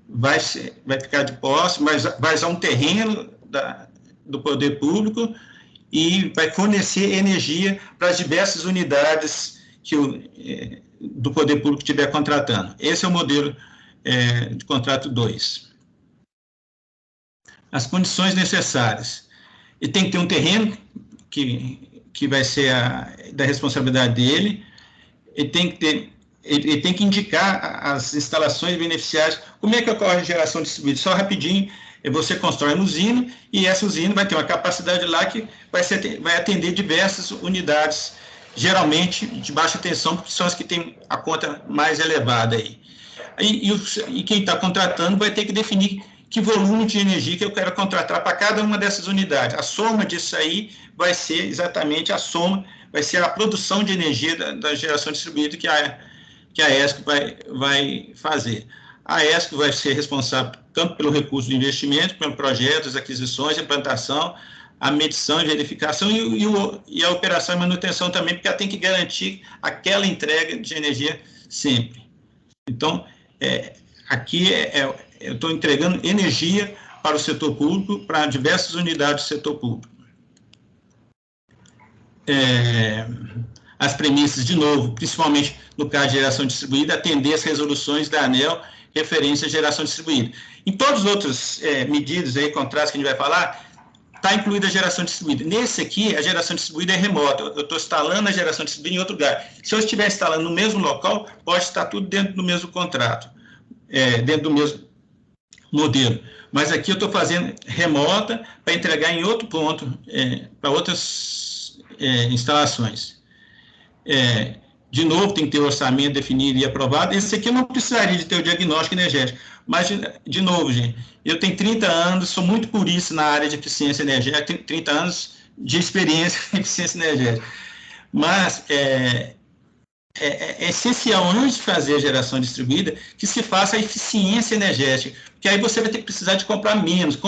vai ficar de posse, mas vai usar um terreno do poder público e vai fornecer energia para as diversas unidades do poder público estiver contratando. Esse é o modelo de contrato 2. As condições necessárias. Ele tem que ter um terreno que vai ser da responsabilidade dele, ele tem que indicar as instalações beneficiárias. Como é que ocorre a geração distribuída? Só rapidinho, você constrói uma usina e essa usina vai ter uma capacidade lá que vai atender diversas unidades, geralmente de baixa tensão, porque são as que têm a conta mais elevada aí. E quem está contratando vai ter que definir que volume de energia que eu quero contratar para cada uma dessas unidades. A soma disso aí vai ser exatamente a soma, vai ser a produção de energia da geração distribuída que a ESCO vai fazer. A ESCO vai ser responsável tanto pelo recurso de investimento, pelos projetos, aquisições, implantação. a medição e verificação e a operação e manutenção também, porque ela tem que garantir aquela entrega de energia sempre. Então, aqui eu estou entregando energia para o setor público, para diversas unidades do setor público. As premissas, de novo, principalmente no caso de geração distribuída, atender as resoluções da ANEEL referência à geração distribuída. Em todas as outras medidas, contratos que a gente vai falar, está incluída a geração distribuída. Nesse aqui, a geração distribuída é remota. Eu estou instalando a geração distribuída em outro lugar. Se eu estiver instalando no mesmo local, pode estar tudo dentro do mesmo contrato, dentro do mesmo modelo. Mas aqui eu estou fazendo remota para entregar em outro ponto, para outras instalações. De novo, tem que ter o orçamento definido e aprovado. Esse aqui eu não precisaria de ter o diagnóstico energético. Mas, de novo, gente, eu tenho 30 anos, sou muito purista na área de eficiência energética, tenho 30 anos de experiência em eficiência energética. Mas é essencial, antes de fazer a geração distribuída, que se faça a eficiência energética, porque aí você vai ter que precisar de comprar menos.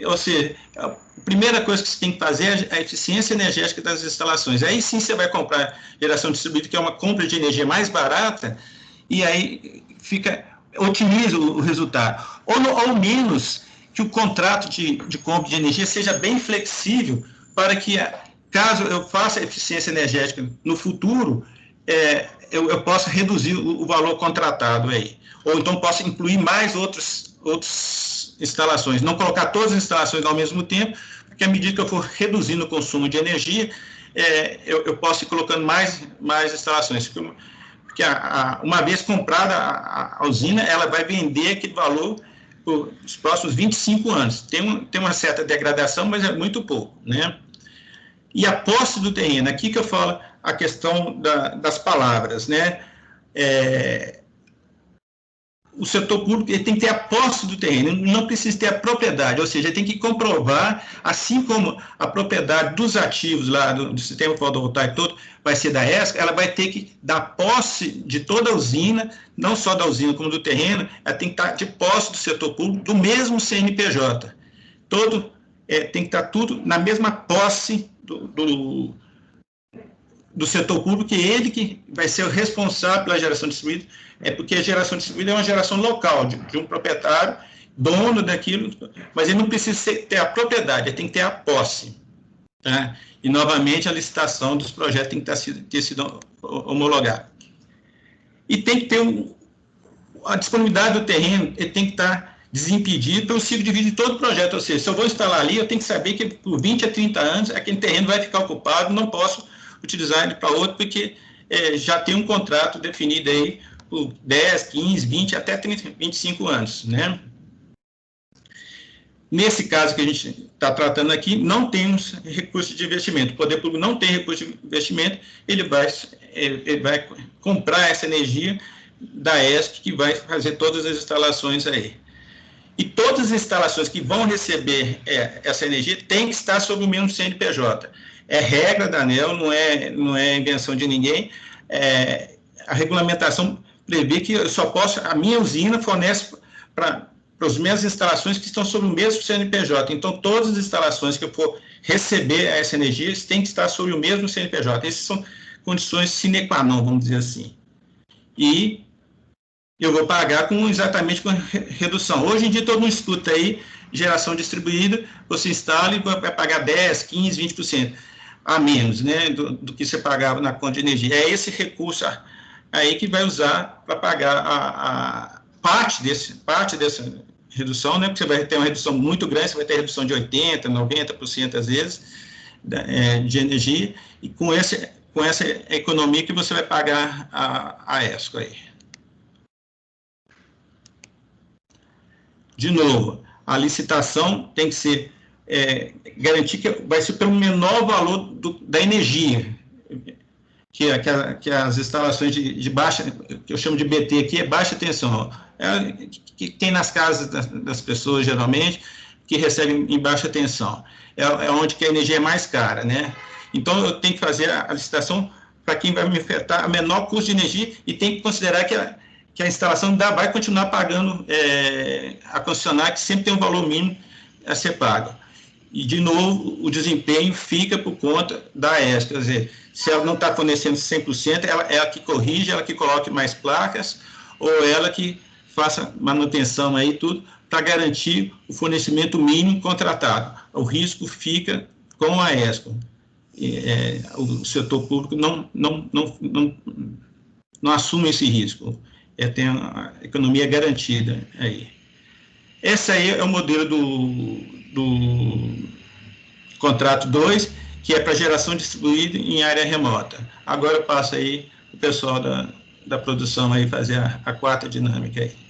Ou seja, a primeira coisa que você tem que fazer é a eficiência energética das instalações. Aí sim você vai comprar geração distribuída, que é uma compra de energia mais barata, e aí otimiza o resultado. Ou menos que o contrato de compra de energia seja bem flexível para que, caso eu faça a eficiência energética no futuro, eu possa reduzir o valor contratado aí. Ou então possa incluir mais outras instalações. Não colocar todas as instalações ao mesmo tempo, porque à medida que eu for reduzindo o consumo de energia, eu posso ir colocando mais instalações. Porque uma vez comprada a usina, ela vai vender aquele valor por os próximos 25 anos. Tem uma certa degradação, mas é muito pouco, né? E a posse do terreno, aqui que eu falo a questão das palavras, né? O setor público ele tem que ter a posse do terreno, não precisa ter a propriedade, ou seja, ele tem que comprovar, assim como a propriedade dos ativos lá do sistema fotovoltaico todo vai ser da ESCO, ela vai ter que dar posse de toda a usina, não só da usina como do terreno, ela tem que estar de posse do setor público, do mesmo CNPJ. Tem que estar tudo na mesma posse do setor público, que ele que vai ser o responsável pela geração distribuída, porque a geração distribuída é uma geração local, de um proprietário, dono daquilo, mas ele não precisa ter a propriedade, ele tem que ter a posse. Tá? E, novamente, a licitação dos projetos tem que ter sido homologada. E tem que ter a disponibilidade do terreno, ele tem que estar desimpedido pelo ciclo de vida de todo o projeto, ou seja, se eu vou instalar ali, eu tenho que saber que por 20 a 30 anos aquele terreno vai ficar ocupado, não posso utilizar ele para outro, porque já tem um contrato definido aí por 10, 15, 20, até 30, 25 anos, né? Nesse caso que a gente está tratando aqui, não temos recurso de investimento. O poder público não tem recurso de investimento, ele vai comprar essa energia da ESC, que vai fazer todas as instalações aí. E todas as instalações que vão receber essa energia têm que estar sob o mesmo CNPJ. É regra da ANEEL, não é invenção de ninguém. A regulamentação prevê que eu só posso, a minha usina fornece para as minhas instalações que estão sob o mesmo CNPJ. Então, todas as instalações que eu for receber essa energia têm que estar sob o mesmo CNPJ. Essas são condições sine qua non, vamos dizer assim. E eu vou pagar exatamente com redução. Hoje em dia, todo mundo escuta aí, geração distribuída, você instala e vai pagar 10, 15, 20% a menos, né, do que você pagava na conta de energia. É esse recurso aí que vai usar para pagar a parte dessa redução, né, porque você vai ter uma redução muito grande, você vai ter redução de 80%, 90% às vezes, de energia, e com essa economia que você vai pagar a ESCO aí. De novo, a licitação tem que ser, garantir que vai ser pelo menor valor da energia, que as instalações de baixa, que eu chamo de BT aqui, é baixa tensão, que tem nas casas das pessoas, geralmente, que recebem em baixa tensão. É onde que a energia é mais cara, né? Então, eu tenho que fazer a licitação para quem vai me ofertar a menor custo de energia e tem que considerar que a instalação vai continuar pagando a concessionária, que sempre tem um valor mínimo a ser pago. E, de novo, o desempenho fica por conta da AESC, quer dizer, se ela não está fornecendo 100%, ela que corrige, ela que coloque mais placas, ou ela que faça manutenção aí, tudo, para garantir o fornecimento mínimo contratado. O risco fica com a AESC. O setor público não assume esse risco, tem a economia garantida aí. Esse aí é o modelo do contrato 2, que é para geração distribuída em área remota. Agora eu passo aí o pessoal da produção aí fazer a quarta dinâmica aí.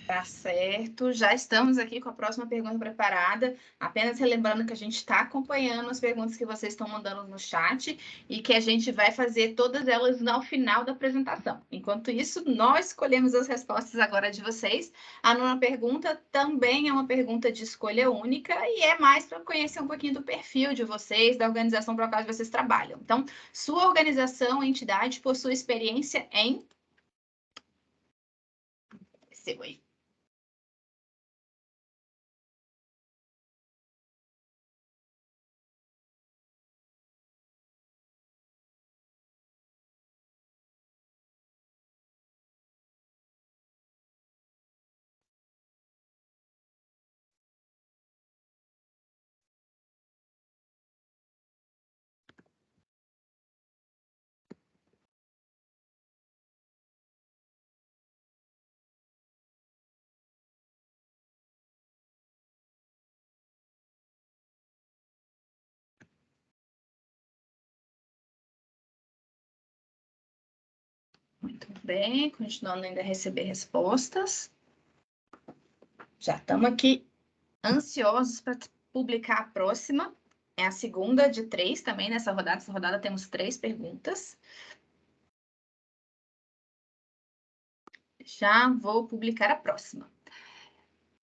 Tá certo, já estamos aqui com a próxima pergunta preparada, apenas relembrando que a gente está acompanhando as perguntas que vocês estão mandando no chat e que a gente vai fazer todas elas ao final da apresentação. Enquanto isso, nós escolhemos as respostas agora de vocês. A nona pergunta também é uma pergunta de escolha única e é mais para conhecer um pouquinho do perfil de vocês, da organização para a qual vocês trabalham. Então, sua organização, entidade, possui experiência em... Seu aí. Muito bem, continuando ainda a receber respostas. Já estamos aqui ansiosos para publicar a próxima. É a segunda de 3 também nessa rodada. Nessa rodada temos 3 perguntas. Já vou publicar a próxima.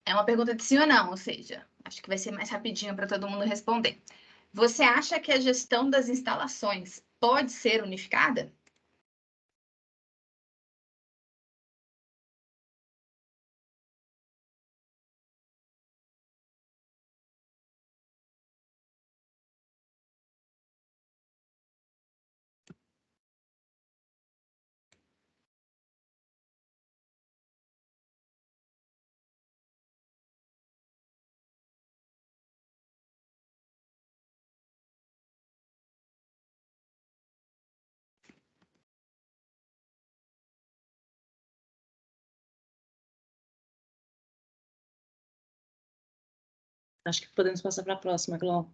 É uma pergunta de sim ou não, ou seja, acho que vai ser mais rapidinho para todo mundo responder. Você acha que a gestão das instalações pode ser unificada? Acho que podemos passar para a próxima, Gló.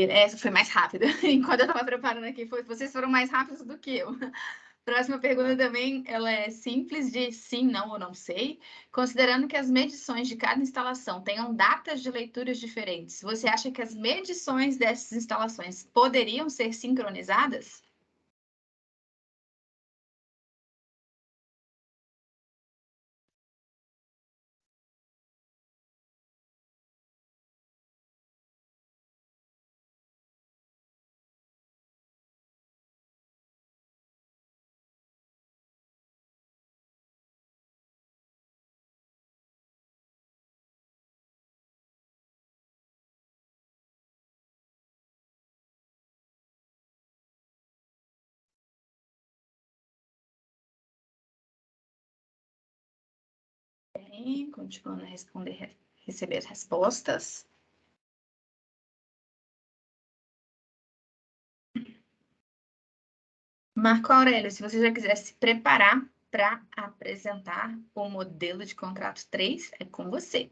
Essa foi mais rápida. Enquanto eu estava preparando aqui, vocês foram mais rápidos do que eu. Próxima pergunta também, ela é simples, de sim, não ou não sei. Considerando que as medições de cada instalação tenham datas de leituras diferentes, você acha que as medições dessas instalações poderiam ser sincronizadas? Bem, continuando a receber as respostas. Marco Aurélio, se você já quiser se preparar para apresentar o modelo de contrato 3, é com você.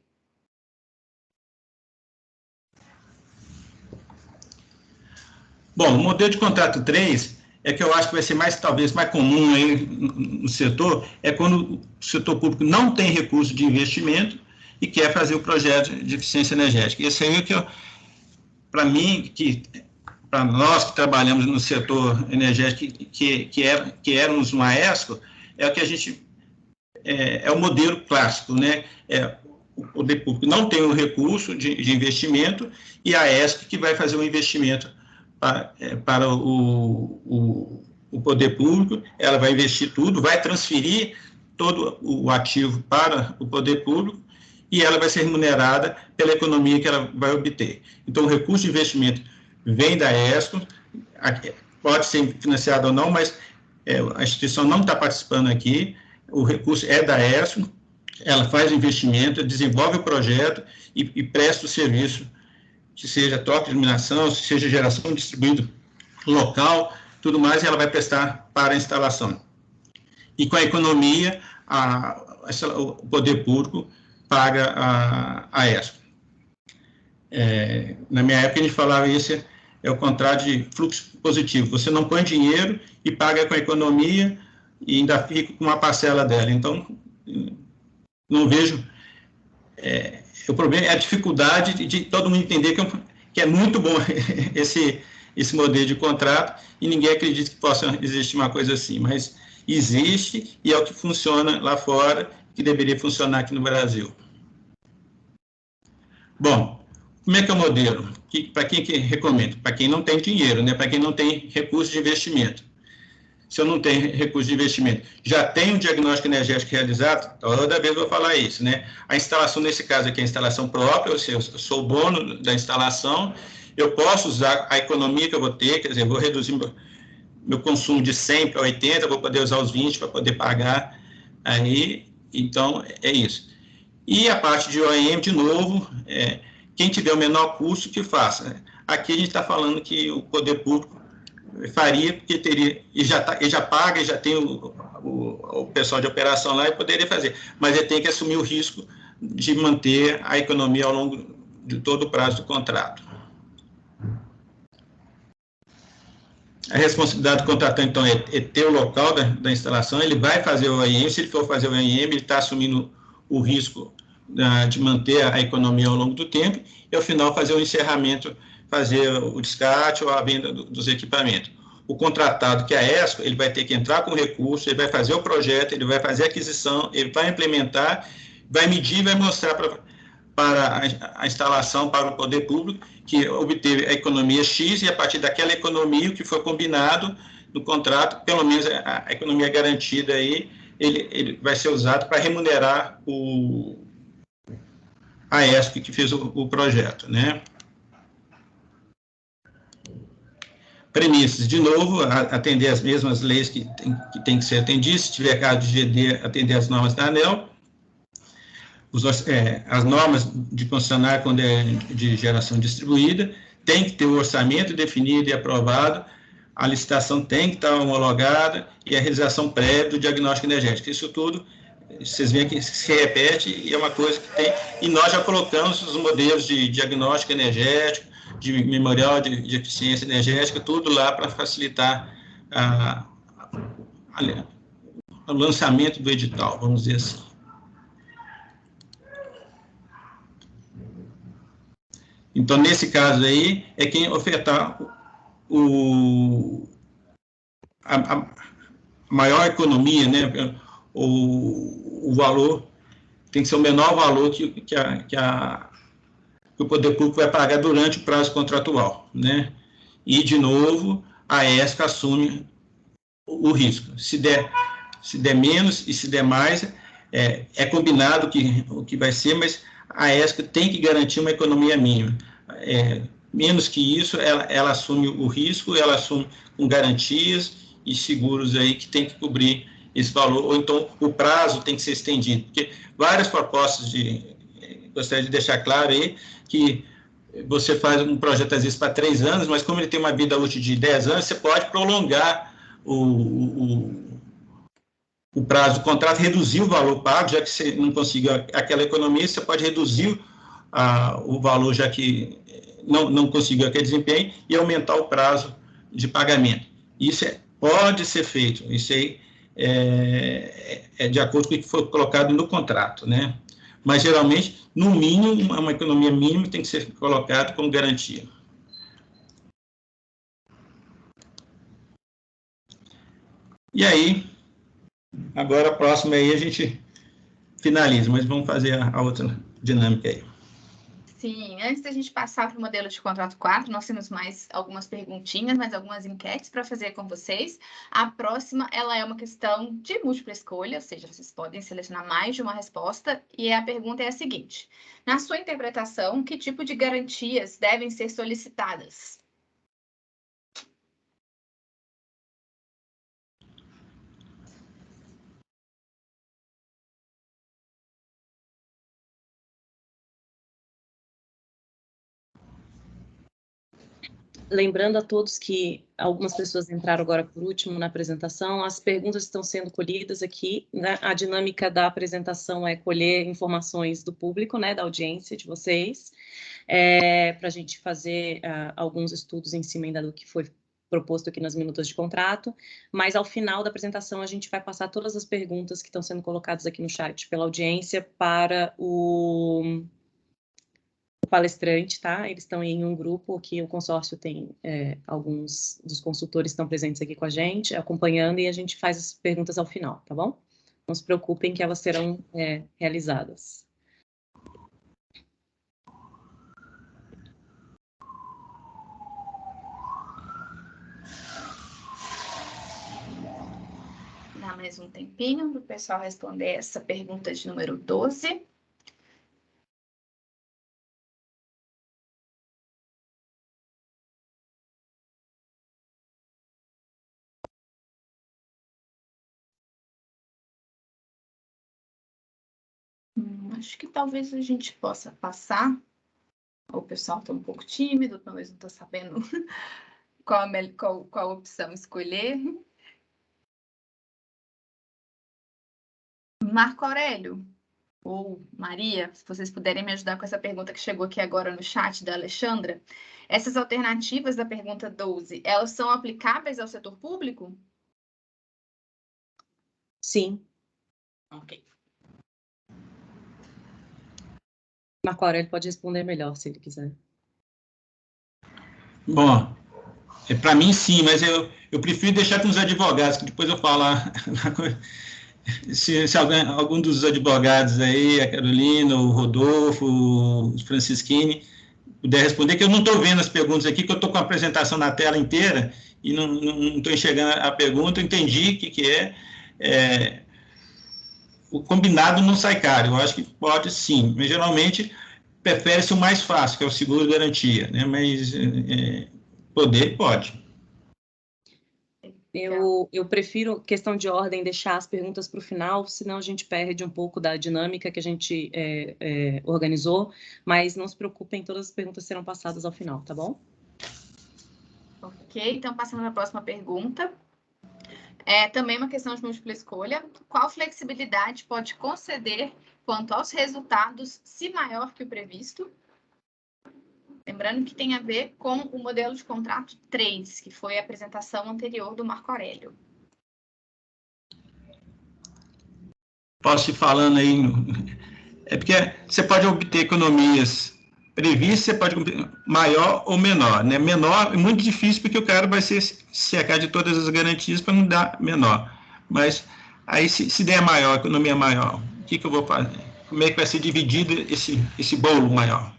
Bom, o modelo de contrato 3 é que eu acho que vai ser talvez mais comum aí no setor, é quando o setor público não tem recurso de investimento e quer fazer o projeto de eficiência energética. Esse aí é que, para mim, para nós que trabalhamos no setor energético, que éramos uma AESCO, é o que a gente é o modelo clássico, né? O poder público não tem o recurso de investimento e a AESC que vai fazer o investimento para o poder público, ela vai investir tudo, vai transferir todo o ativo para o poder público e ela vai ser remunerada pela economia que ela vai obter. Então, o recurso de investimento vem da ESCO, pode ser financiado ou não, mas a instituição não está participando aqui, o recurso é da ESCO, ela faz o investimento, desenvolve o projeto e presta o serviço, que seja troca de iluminação, seja geração distribuída local, tudo mais, ela vai prestar para a instalação. E com a economia, o poder público paga a ESCO. Na minha época, a gente falava isso, é o contrário de fluxo positivo. Você não põe dinheiro e paga com a economia e ainda fica com uma parcela dela. Então, não vejo... o problema é a dificuldade de todo mundo entender que é muito bom esse modelo de contrato e ninguém acredita que possa existir uma coisa assim, mas existe e é o que funciona lá fora, que deveria funcionar aqui no Brasil. Bom, como é que é o modelo? Para quem que recomendo? Para quem não tem dinheiro, né? Para quem não tem recurso de investimento. Se eu não tenho recurso de investimento, já tenho um diagnóstico energético realizado, toda vez eu vou falar isso, né? A instalação, nesse caso aqui, é a instalação própria, ou seja, eu sou o dono da instalação, eu posso usar a economia que eu vou ter, quer dizer, eu vou reduzir meu consumo de 100 para 80, vou poder usar os 20 para poder pagar aí, então é isso. E a parte de OEM, de novo, quem tiver o menor custo, que faça. Né? Aqui a gente está falando que o poder público faria, porque teria, ele já paga, ele já tem o pessoal de operação lá e poderia fazer, mas ele tem que assumir o risco de manter a economia ao longo de todo o prazo do contrato. A responsabilidade do contratante, então, é ter o local da instalação, ele vai fazer o OEM, se ele for fazer o OEM, ele está assumindo o risco de manter a economia ao longo do tempo, e ao final fazer o encerramento, fazer o descarte ou a venda dos equipamentos. O contratado, que é a ESCO, ele vai ter que entrar com recurso, ele vai fazer o projeto, ele vai fazer a aquisição, ele vai implementar, vai medir, vai mostrar para a instalação, para o poder público, que obteve a economia X, e a partir daquela economia, o que foi combinado no contrato, pelo menos a economia garantida aí, ele vai ser usado para remunerar a ESCO que fez o projeto, né? Premissas, de novo, atender as mesmas leis que tem que ser atendidas, se tiver caso de GD, atender as normas da ANEEL, as normas de concessionária quando é de geração distribuída, tem que ter o orçamento definido e aprovado, a licitação tem que estar homologada e a realização prévia do diagnóstico energético. Isso tudo, vocês veem que se repete e é uma coisa que tem, e nós já colocamos os modelos de diagnóstico energético, de memorial de eficiência energética, tudo lá para facilitar o lançamento do edital, vamos dizer assim. Então, nesse caso aí, é quem ofertar a maior economia, né? O valor tem que ser o menor valor que o poder público vai pagar durante o prazo contratual, né? E, de novo, a ESCO assume o risco. Se der menos e se der mais, é combinado o que vai ser, mas a ESCO tem que garantir uma economia mínima. Menos que isso, ela assume o risco, ela assume com garantias e seguros aí que tem que cobrir esse valor, ou então o prazo tem que ser estendido, porque várias propostas gostaria de deixar claro aí, que você faz um projeto, às vezes, para 3 anos, mas como ele tem uma vida útil de 10 anos, você pode prolongar o prazo do contrato, reduzir o valor pago, já que você não conseguiu aquela economia, você pode reduzir o valor, já que não conseguiu aquele desempenho, e aumentar o prazo de pagamento. Isso pode ser feito, isso aí é de acordo com o que foi colocado no contrato, né? Mas, geralmente, no mínimo, uma economia mínima tem que ser colocada como garantia. E aí, agora, a próxima aí, a gente finaliza, mas vamos fazer a outra dinâmica aí. Sim, antes da gente passar para o modelo de contrato 4, nós temos mais algumas perguntinhas, mais algumas enquetes para fazer com vocês. A próxima, ela é uma questão de múltipla escolha, ou seja, vocês podem selecionar mais de uma resposta, e a pergunta é a seguinte: na sua interpretação, que tipo de garantias devem ser solicitadas? Lembrando a todos que algumas pessoas entraram agora por último na apresentação, as perguntas estão sendo colhidas aqui, né? A dinâmica da apresentação é colher informações do público, né, da audiência de vocês, para a gente fazer alguns estudos em cima ainda do que foi proposto aqui nas minutas de contrato, mas ao final da apresentação a gente vai passar todas as perguntas que estão sendo colocadas aqui no chat pela audiência para o palestrante, tá? Eles estão em um grupo que o consórcio tem, alguns dos consultores estão presentes aqui com a gente, acompanhando, e a gente faz as perguntas ao final, tá bom? Não se preocupem que elas serão realizadas. Dá mais um tempinho para o pessoal responder essa pergunta de número 12. Acho que talvez a gente possa passar. O pessoal está um pouco tímido, talvez não está sabendo qual opção escolher. Marco Aurélio ou Maria, se vocês puderem me ajudar com essa pergunta que chegou aqui agora no chat da Alexandra. Essas alternativas da pergunta 12, elas são aplicáveis ao setor público? Sim. Ok. Marco Aurélio pode responder melhor, se ele quiser. Bom, para mim sim, mas eu prefiro deixar com os advogados, que depois eu falo se algum dos advogados aí, a Carolina, o Rodolfo, o Francisquini, puder responder, que eu não estou vendo as perguntas aqui, que eu estou com a apresentação na tela inteira e não estou enxergando a pergunta. Eu entendi o que é. O combinado não sai caro, eu acho que pode sim, mas geralmente prefere-se o mais fácil, que é o seguro-garantia, né? Mas poder pode. Eu prefiro, questão de ordem, deixar as perguntas para o final, senão a gente perde um pouco da dinâmica que a gente organizou, mas não se preocupem, todas as perguntas serão passadas ao final, tá bom? Ok, então passando para a próxima pergunta. Também uma questão de múltipla escolha. Qual flexibilidade pode conceder quanto aos resultados, se maior que o previsto? Lembrando que tem a ver com o modelo de contrato 3, que foi a apresentação anterior do Marco Aurélio. Posso ir falando aí? É porque você pode obter economias previstas, você pode obter maior ou menor, né? Menor é muito difícil porque o cara vai ser cercar de todas as garantias para não dar menor. Mas aí se der maior, economia maior, o que eu vou fazer? Como é que vai ser dividido esse bolo maior?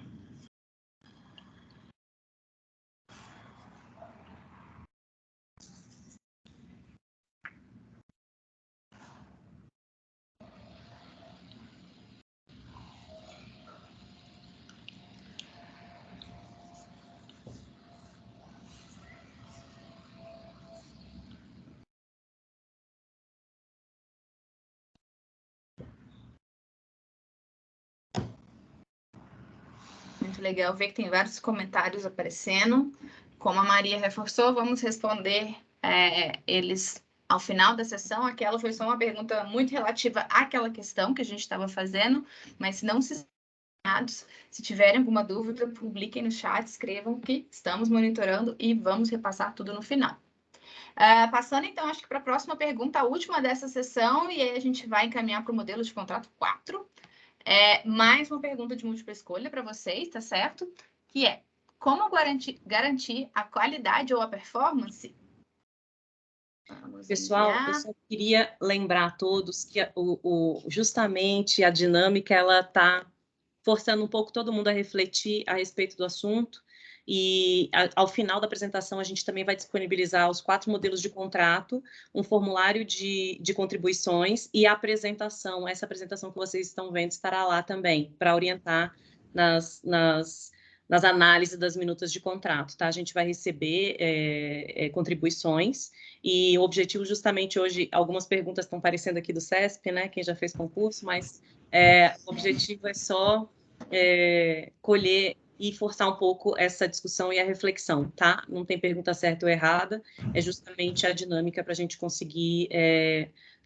Muito legal ver que tem vários comentários aparecendo. Como a Maria reforçou, vamos responder eles ao final da sessão. Aquela foi só uma pergunta muito relativa àquela questão que a gente estava fazendo, mas se não se tiverem alguma dúvida, publiquem no chat, escrevam que estamos monitorando e vamos repassar tudo no final. Passando, então, acho que para a próxima pergunta, a última dessa sessão, e aí a gente vai encaminhar para o modelo de contrato 4. Mais uma pergunta de múltipla escolha para vocês, tá certo? Que é, como garantir a qualidade ou a performance? Pessoal, eu só queria lembrar a todos que justamente a dinâmica, ela está forçando um pouco todo mundo a refletir a respeito do assunto. E, ao final da apresentação, a gente também vai disponibilizar os 4 modelos de contrato, um formulário de contribuições e a apresentação. Essa apresentação que vocês estão vendo estará lá também, para orientar nas análises das minutas de contrato, tá? A gente vai receber contribuições, e o objetivo justamente hoje, algumas perguntas estão aparecendo aqui do CESP, né? Quem já fez concurso, mas o objetivo é só colher e forçar um pouco essa discussão e a reflexão, tá? Não tem pergunta certa ou errada, é justamente a dinâmica para a gente conseguir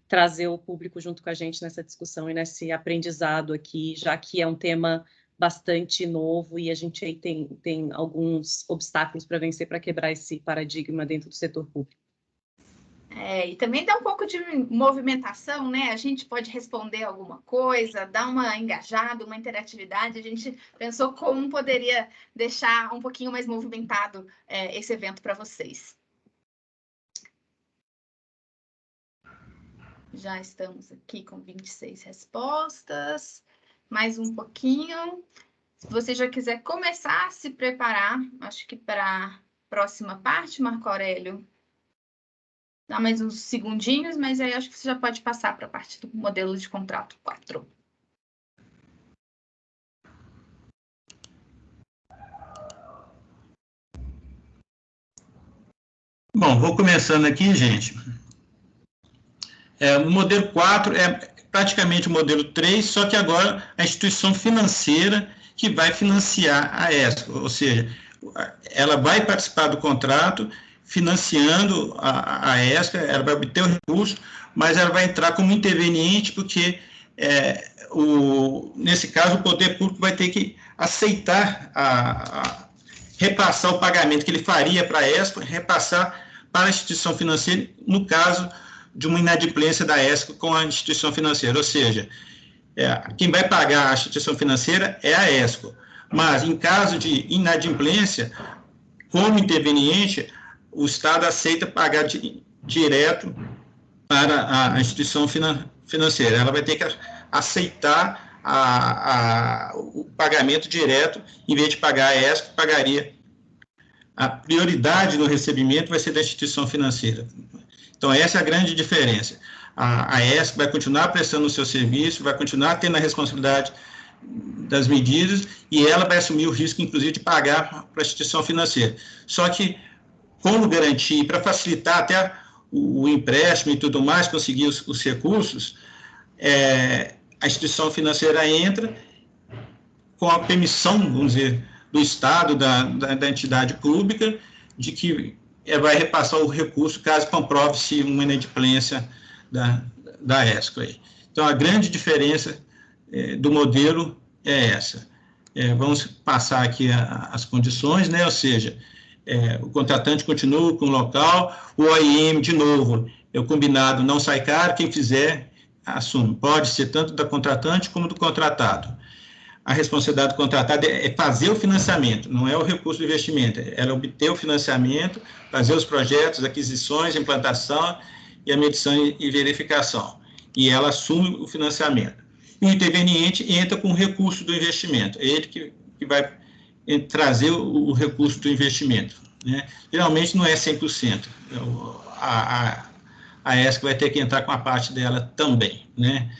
trazer o público junto com a gente nessa discussão e nesse aprendizado aqui, já que é um tema bastante novo e a gente aí tem alguns obstáculos para vencer para quebrar esse paradigma dentro do setor público. E também dá um pouco de movimentação, né? A gente pode responder alguma coisa, dar uma engajada, uma interatividade. A gente pensou como poderia deixar um pouquinho mais movimentado esse evento para vocês. Já estamos aqui com 26 respostas. Mais um pouquinho. Se você já quiser começar a se preparar, acho que para a próxima parte, Marco Aurélio, dá mais uns segundinhos, mas aí acho que você já pode passar para a parte do modelo de contrato 4. Bom, vou começando aqui, gente. O modelo 4 é praticamente o modelo 3, só que agora a instituição financeira que vai financiar a ESCO, ou seja, ela vai participar do contrato financiando a ESCO, ela vai obter o recurso, mas ela vai entrar como interveniente, porque nesse caso o poder público vai ter que aceitar repassar o pagamento que ele faria para a ESCO, repassar para a instituição financeira, no caso de uma inadimplência da ESCO com a instituição financeira, ou seja, quem vai pagar a instituição financeira é a ESCO, mas em caso de inadimplência, como interveniente, o Estado aceita pagar direto para a instituição financeira. Ela vai ter que aceitar o pagamento direto, em vez de pagar a ESCO, pagaria. A prioridade no recebimento vai ser da instituição financeira. Então, essa é a grande diferença. A ESCO vai continuar prestando o seu serviço, vai continuar tendo a responsabilidade das medidas, e ela vai assumir o risco, inclusive, de pagar para a instituição financeira. Só que, como garantir, para facilitar até o empréstimo e tudo mais, conseguir os recursos, a instituição financeira entra com a permissão, vamos dizer, do Estado, da entidade pública, de que vai repassar o recurso caso comprove-se uma inadimplência da ESCO. Aí. Então, a grande diferença do modelo é essa. Vamos passar aqui as condições, né? Ou seja, o contratante continua com o local, o OIM, de novo, o combinado não sai caro, quem fizer, assume. Pode ser tanto da contratante como do contratado. A responsabilidade do contratado é fazer o financiamento, não é o recurso do investimento, ela obter o financiamento, fazer os projetos, aquisições, implantação e a medição e verificação. E ela assume o financiamento. E o interveniente entra com o recurso do investimento, é ele que vai trazer o recurso do investimento. Né? Geralmente não é 100%, a ESCO vai ter que entrar com a parte dela também, né?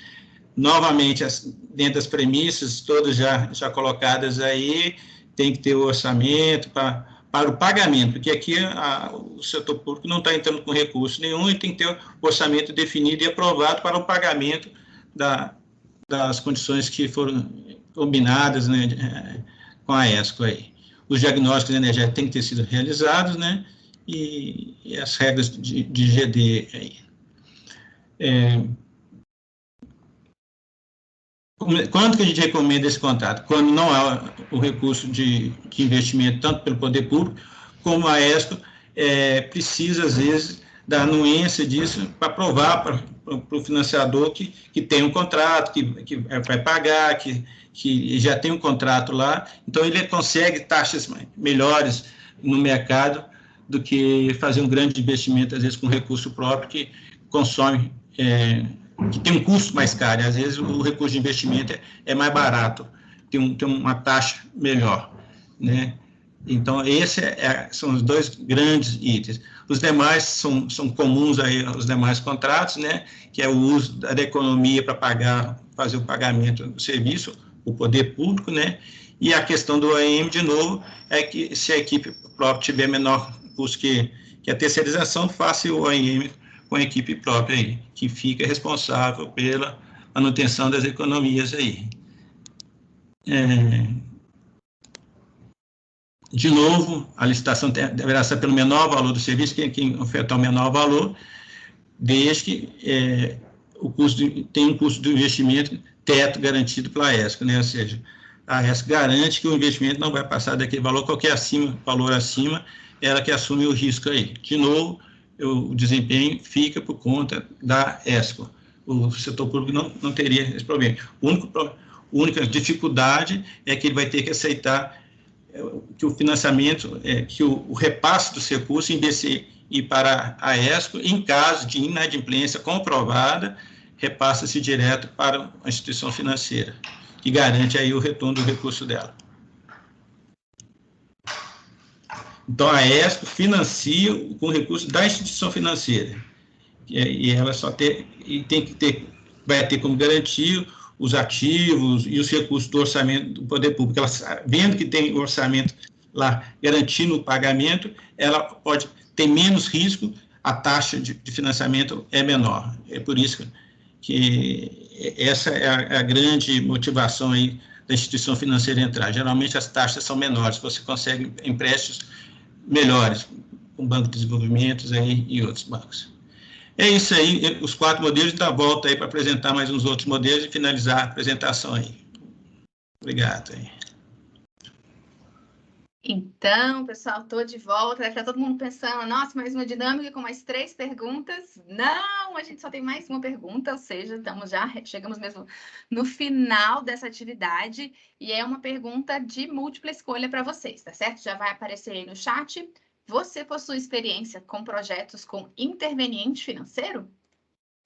Novamente, dentro das premissas, todas já colocadas aí, tem que ter o orçamento para o pagamento, porque aqui o setor público não está entrando com recurso nenhum e tem que ter o orçamento definido e aprovado para o pagamento das condições que foram combinadas, né, com a ESCO aí. Os diagnósticos energéticos têm que ter sido realizados, né, e as regras de GD aí. Quando que a gente recomenda esse contrato? Quando não há o recurso de investimento, tanto pelo poder público, como a ESCO precisa, às vezes, da anuência disso para provar para o financiador que tem um contrato, que vai pagar, que já tem um contrato lá. Então, ele consegue taxas melhores no mercado do que fazer um grande investimento, às vezes, com recurso próprio, que consome... que tem um custo mais caro, às vezes o recurso de investimento é mais barato ter uma taxa melhor, né? Então, esses são os dois grandes itens. Os demais são comuns aí aos demais contratos, né? Que é o uso da economia para fazer o pagamento do serviço, o poder público, né? E a questão do OEM, de novo, é que se a equipe própria tiver menor custo que a terceirização, faça o OEM com a equipe própria aí, que fica responsável pela manutenção das economias aí. De novo, a licitação deverá ser pelo menor valor do serviço, quem ofertar o menor valor, desde que tenha um custo do investimento teto garantido pela ESCO, né? Ou seja, a ESCO garante que o investimento não vai passar daquele valor, qualquer valor acima, ela que assume o risco aí. De novo, o desempenho fica por conta da ESCO. O setor público não teria esse problema. A única dificuldade é que ele vai ter que aceitar que o financiamento, que o repasse dos recursos em vez de ir para a ESCO, em caso de inadimplência comprovada, repassa-se direto para a instituição financeira, que garante aí o retorno do recurso dela. Então, a ESCO financia com recurso da instituição financeira, e ela vai ter como garantia os ativos e os recursos do orçamento do poder público. Ela, vendo que tem orçamento lá garantindo o pagamento, ela pode ter menos risco, a taxa de financiamento é menor. É por isso que essa é a grande motivação aí da instituição financeira entrar. Geralmente as taxas são menores, você consegue empréstimos melhores, com o Banco de Desenvolvimento aí, e outros bancos. É isso aí, os 4 modelos, dá volta aí para apresentar mais uns outros modelos e finalizar a apresentação aí. Obrigado. Aí. Então, pessoal, estou de volta. Deve estar todo mundo pensando, nossa, mais uma dinâmica com mais 3 perguntas. Não, a gente só tem mais uma pergunta, ou seja, chegamos mesmo no final dessa atividade, e é uma pergunta de múltipla escolha para vocês, tá certo? Já vai aparecer aí no chat. Você possui experiência com projetos com interveniente financeiro?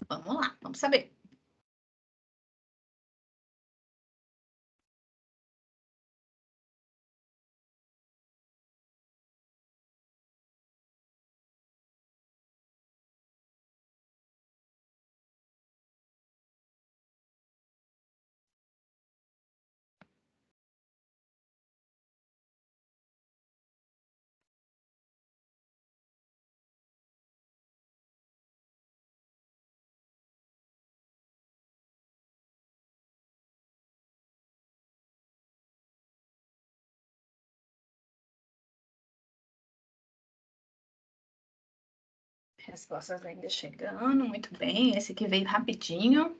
Vamos lá, vamos saber. Respostas ainda chegando, muito bem. Esse aqui veio rapidinho.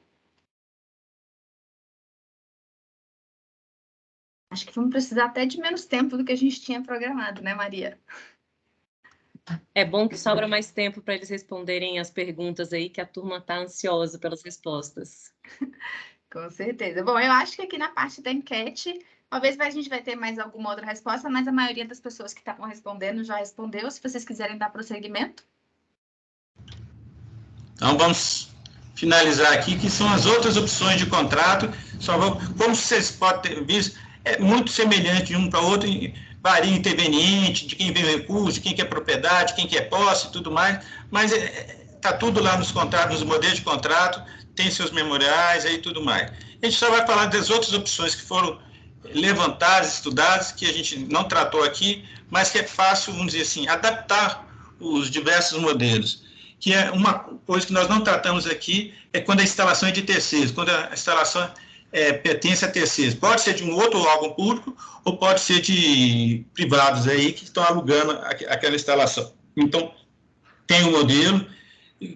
Acho que vamos precisar até de menos tempo do que a gente tinha programado, né, Maria? É bom que sobra mais tempo para eles responderem as perguntas aí, que a turma está ansiosa pelas respostas. Com certeza. Bom, eu acho que aqui na parte da enquete, talvez a gente vai ter mais alguma outra resposta, mas a maioria das pessoas que estavam respondendo já respondeu. Se vocês quiserem dar prosseguimento. Então, vamos finalizar aqui, que são as outras opções de contrato. Como vocês podem ter visto, é muito semelhante de um para o outro, varia interveniente, de quem vem o recurso, de quem quer propriedade, quem quer posse e tudo mais, mas está tudo lá nos contratos, nos modelos de contrato, tem seus memoriais aí e tudo mais. A gente só vai falar das outras opções que foram levantadas, estudadas, que a gente não tratou aqui, mas que é fácil, vamos dizer assim, adaptar os diversos modelos. Que é uma coisa que nós não tratamos aqui, é quando a instalação é de terceiros, quando a instalação pertence a terceiros. Pode ser de um outro órgão público, ou pode ser de privados aí que estão alugando aquela instalação. Então, tem um modelo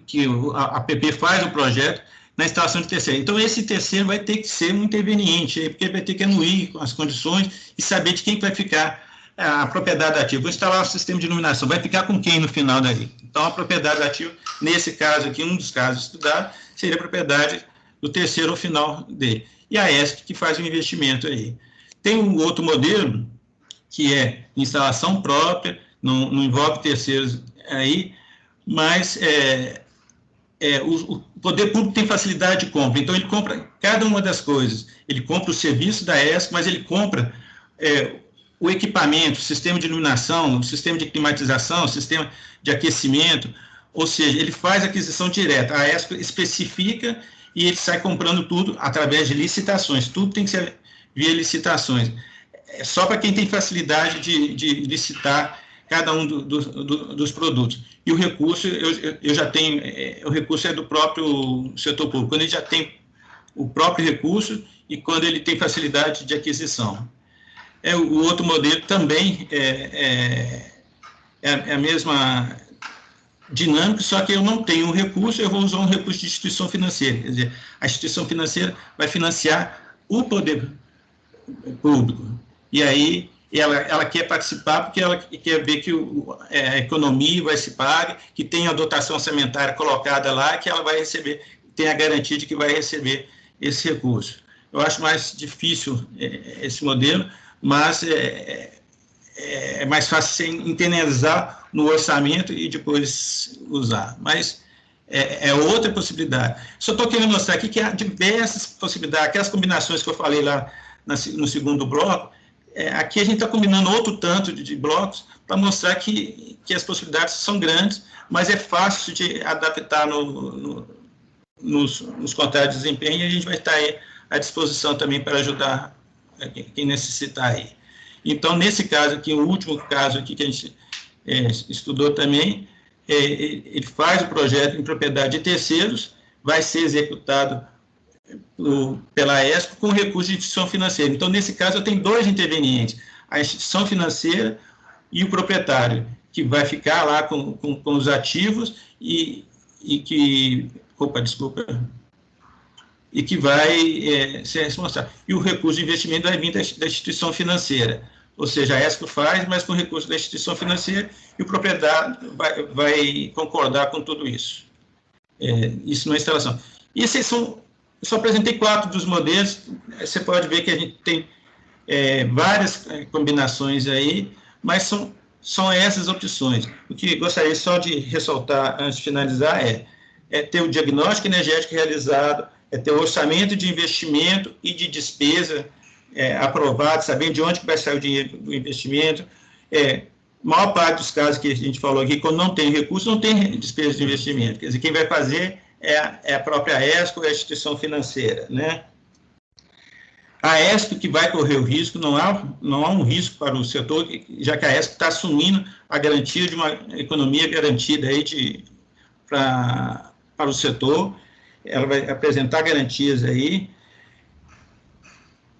que a APP faz o projeto na instalação de terceiro. Então, esse terceiro vai ter que ser um interveniente, porque ele vai ter que anuir as condições e saber de quem vai ficar a propriedade ativa. Vou instalar um sistema de iluminação, vai ficar com quem no final daí? Então, a propriedade ativa, nesse caso aqui, um dos casos estudados, seria a propriedade do terceiro ao final dele. E a ESC que faz o investimento aí. Tem um outro modelo, que é instalação própria, não envolve terceiros aí, mas o poder público tem facilidade de compra, então ele compra cada uma das coisas. Ele compra o serviço da ESC, mas ele compra o equipamento, o sistema de iluminação, o sistema de climatização, o sistema de aquecimento, ou seja, ele faz aquisição direta. A ESC especifica e ele sai comprando tudo através de licitações. Tudo tem que ser via licitações. Só para quem tem facilidade de licitar cada um dos produtos. E o recurso, eu já tenho, o recurso é do próprio setor público, quando ele já tem o próprio recurso e quando ele tem facilidade de aquisição. O outro modelo também é a mesma dinâmica, só que eu não tenho um recurso, eu vou usar um recurso de instituição financeira. Quer dizer, a instituição financeira vai financiar o poder público. E aí ela quer participar porque ela quer ver que a economia vai se pagar, que tem a dotação orçamentária colocada lá, que ela vai receber, tem a garantia de que vai receber esse recurso. Eu acho mais difícil esse modelo, mas é mais fácil você internalizar no orçamento e depois usar. Mas é outra possibilidade. Só estou querendo mostrar aqui que há diversas possibilidades, aquelas combinações que eu falei lá no segundo bloco, aqui a gente está combinando outro tanto de blocos para mostrar que as possibilidades são grandes, mas é fácil de adaptar nos contratos de desempenho, e a gente vai estar aí à disposição também para ajudar quem necessitar aí. Então, nesse caso aqui, o último caso aqui que a gente estudou também, ele faz o projeto em propriedade de terceiros, vai ser executado pela ESCO com recurso de instituição financeira. Então, nesse caso, eu tenho dois intervenientes, a instituição financeira e o proprietário, que vai ficar lá com os ativos e que vai ser responsável. E o recurso de investimento vai vir da instituição financeira, ou seja, a ESCO faz, mas com recurso da instituição financeira, e o proprietário vai concordar com tudo isso. Isso na instalação. E esses são... Eu só apresentei 4 dos modelos, você pode ver que a gente tem várias combinações aí, mas são essas opções. O que gostaria só de ressaltar antes de finalizar é ter o diagnóstico energético realizado, ter o orçamento de investimento e de despesa aprovado, sabendo de onde que vai sair o dinheiro do investimento. Maior parte dos casos que a gente falou aqui, quando não tem recurso, não tem despesa de investimento. Quer dizer, quem vai fazer é a própria ESCO, a instituição financeira, né? A ESCO que vai correr o risco, não há um risco para o setor, já que a ESCO está assumindo a garantia de uma economia garantida aí para o setor, ela vai apresentar garantias aí.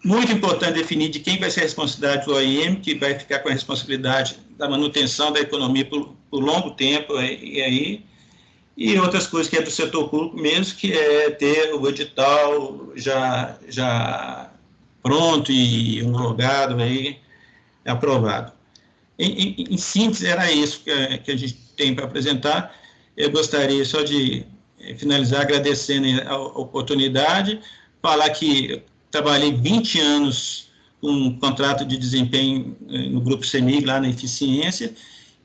Muito importante definir de quem vai ser a responsabilidade do OIM, que vai ficar com a responsabilidade da manutenção da economia por longo tempo, e outras coisas que é do setor público mesmo, que é ter o edital já pronto e homologado, aí, aprovado. Em síntese, era isso que a gente tem para apresentar. Eu gostaria só de finalizar agradecendo a oportunidade, falar que trabalhei 20 anos com um contrato de desempenho no Grupo CEMIG, lá na Eficiência,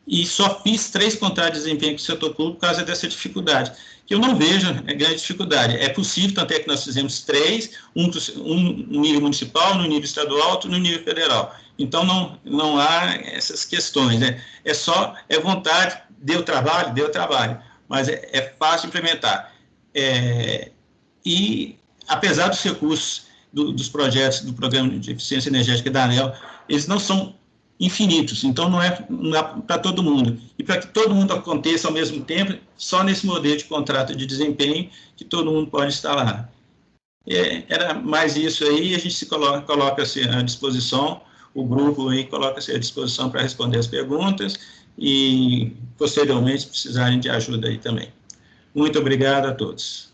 e só fiz 3 contratos de desempenho com o setor público por causa dessa dificuldade, que eu não vejo grande dificuldade. É possível, tanto é que nós fizemos 3, um no nível municipal, no nível estadual, outro no nível federal. Então, não há essas questões, né? É vontade, deu trabalho, mas é fácil implementar. E, apesar dos recursos dos projetos do Programa de Eficiência Energética da ANEEL, eles não são infinitos, então não é para todo mundo. E para que todo mundo aconteça ao mesmo tempo, só nesse modelo de contrato de desempenho que todo mundo pode instalar. Era mais isso aí, a gente se coloca-se à disposição, o grupo aí coloca-se à disposição para responder as perguntas e, posteriormente, se precisarem de ajuda aí também. Muito obrigado a todos.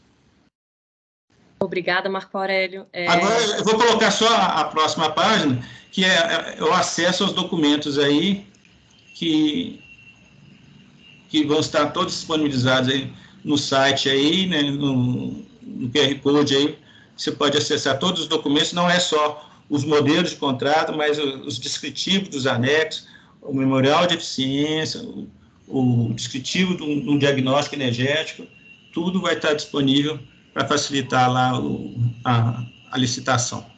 Obrigada, Marco Aurélio. Agora, eu vou colocar só a próxima página, que é o acesso aos documentos aí, que vão estar todos disponibilizados aí no site aí, né, no QR Code aí. Você pode acessar todos os documentos, não é só os modelos de contrato, mas os descritivos dos anexos, o memorial de eficiência, o descritivo de um diagnóstico energético, tudo vai estar disponível para facilitar lá a licitação.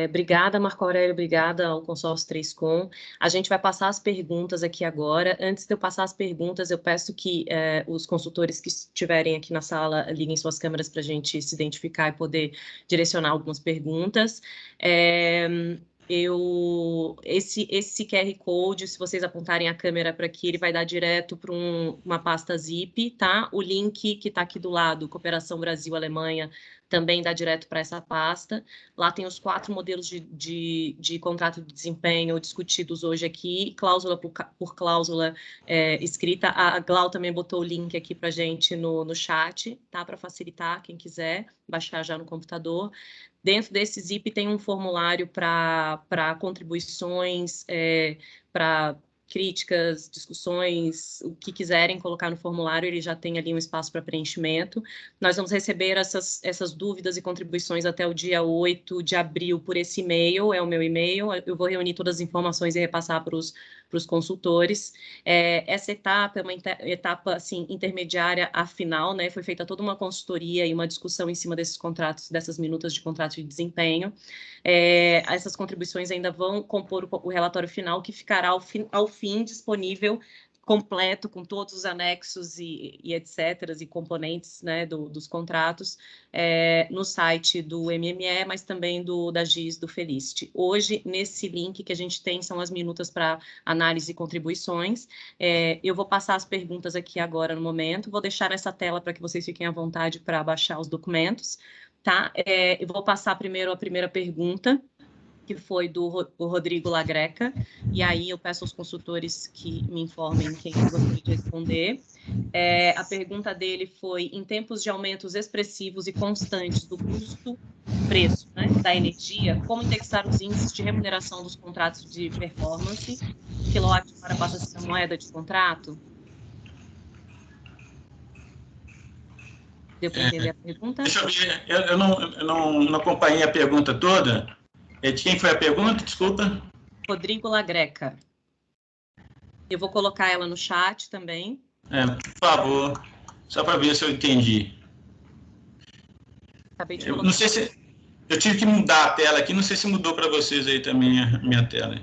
Obrigada, Marco Aurélio, obrigada ao consórcio 3Com. A gente vai passar as perguntas aqui agora. Antes de eu passar as perguntas, eu peço que os consultores que estiverem aqui na sala liguem suas câmeras para a gente se identificar e poder direcionar algumas perguntas. Esse QR Code, se vocês apontarem a câmera para aqui, ele vai dar direto para uma pasta zip, tá? O link que está aqui do lado, Cooperação Brasil-Alemanha, também dá direto para essa pasta. Lá tem os 4 modelos de contrato de desempenho discutidos hoje aqui, cláusula por cláusula escrita. A Glau também botou o link aqui para a gente no chat, tá? Para facilitar quem quiser baixar já no computador. Dentro desse zip tem um formulário para contribuições, para críticas, discussões, o que quiserem colocar no formulário, ele já tem ali um espaço para preenchimento. Nós vamos receber essas dúvidas e contribuições até o dia 8 de abril por esse e-mail, é o meu e-mail, eu vou reunir todas as informações e repassar para os consultores. Essa etapa é uma etapa assim, intermediária à final, né? Foi feita toda uma consultoria e uma discussão em cima desses contratos, dessas minutas de contrato de desempenho. Essas contribuições ainda vão compor o relatório final, que ficará ao fim disponível completo, com todos os anexos e etc., e componentes, né, dos contratos, no site do MME, mas também da GIS, do Felicity. Hoje, nesse link que a gente tem, são as minutas para análise e contribuições. Eu vou passar as perguntas aqui agora no momento, vou deixar essa tela para que vocês fiquem à vontade para baixar os documentos, tá? Eu vou passar primeiro a primeira pergunta, que foi do Rodrigo Lagreca, e aí eu peço aos consultores que me informem quem gostaria de responder. A pergunta dele foi, em tempos de aumentos expressivos e constantes do custo-preço, né, da energia, como indexar os índices de remuneração dos contratos de performance? Quilowatt-hora passa a ser moeda de contrato? Deu para entender a pergunta? Deixa eu ver, eu não acompanhei a pergunta toda. De quem foi a pergunta? Desculpa. Rodrigo Lagreca. Eu vou colocar ela no chat também. Por favor, só para ver se eu entendi. Acabei de colocar. Não sei se... Eu tive que mudar a tela aqui, não sei se mudou para vocês aí também a minha tela.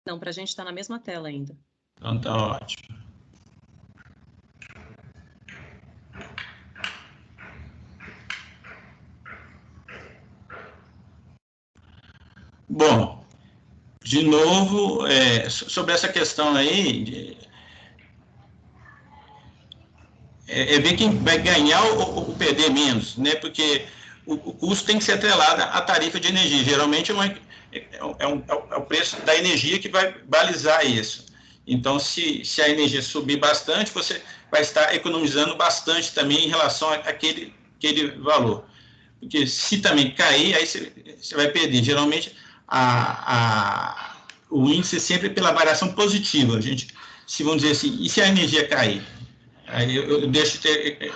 Não, para a gente está na mesma tela ainda. Então tá ótimo. Bom, de novo, sobre essa questão aí, ver quem vai ganhar ou perder menos, né? Porque o custo tem que ser atrelado à tarifa de energia. Geralmente é o preço da energia que vai balizar isso. Então, se a energia subir bastante, você vai estar economizando bastante também em relação àquele valor. Porque se também cair, aí você vai perder. Geralmente, o índice é sempre pela variação positiva. Se vamos dizer assim, e se a energia cair? Aí eu deixo ter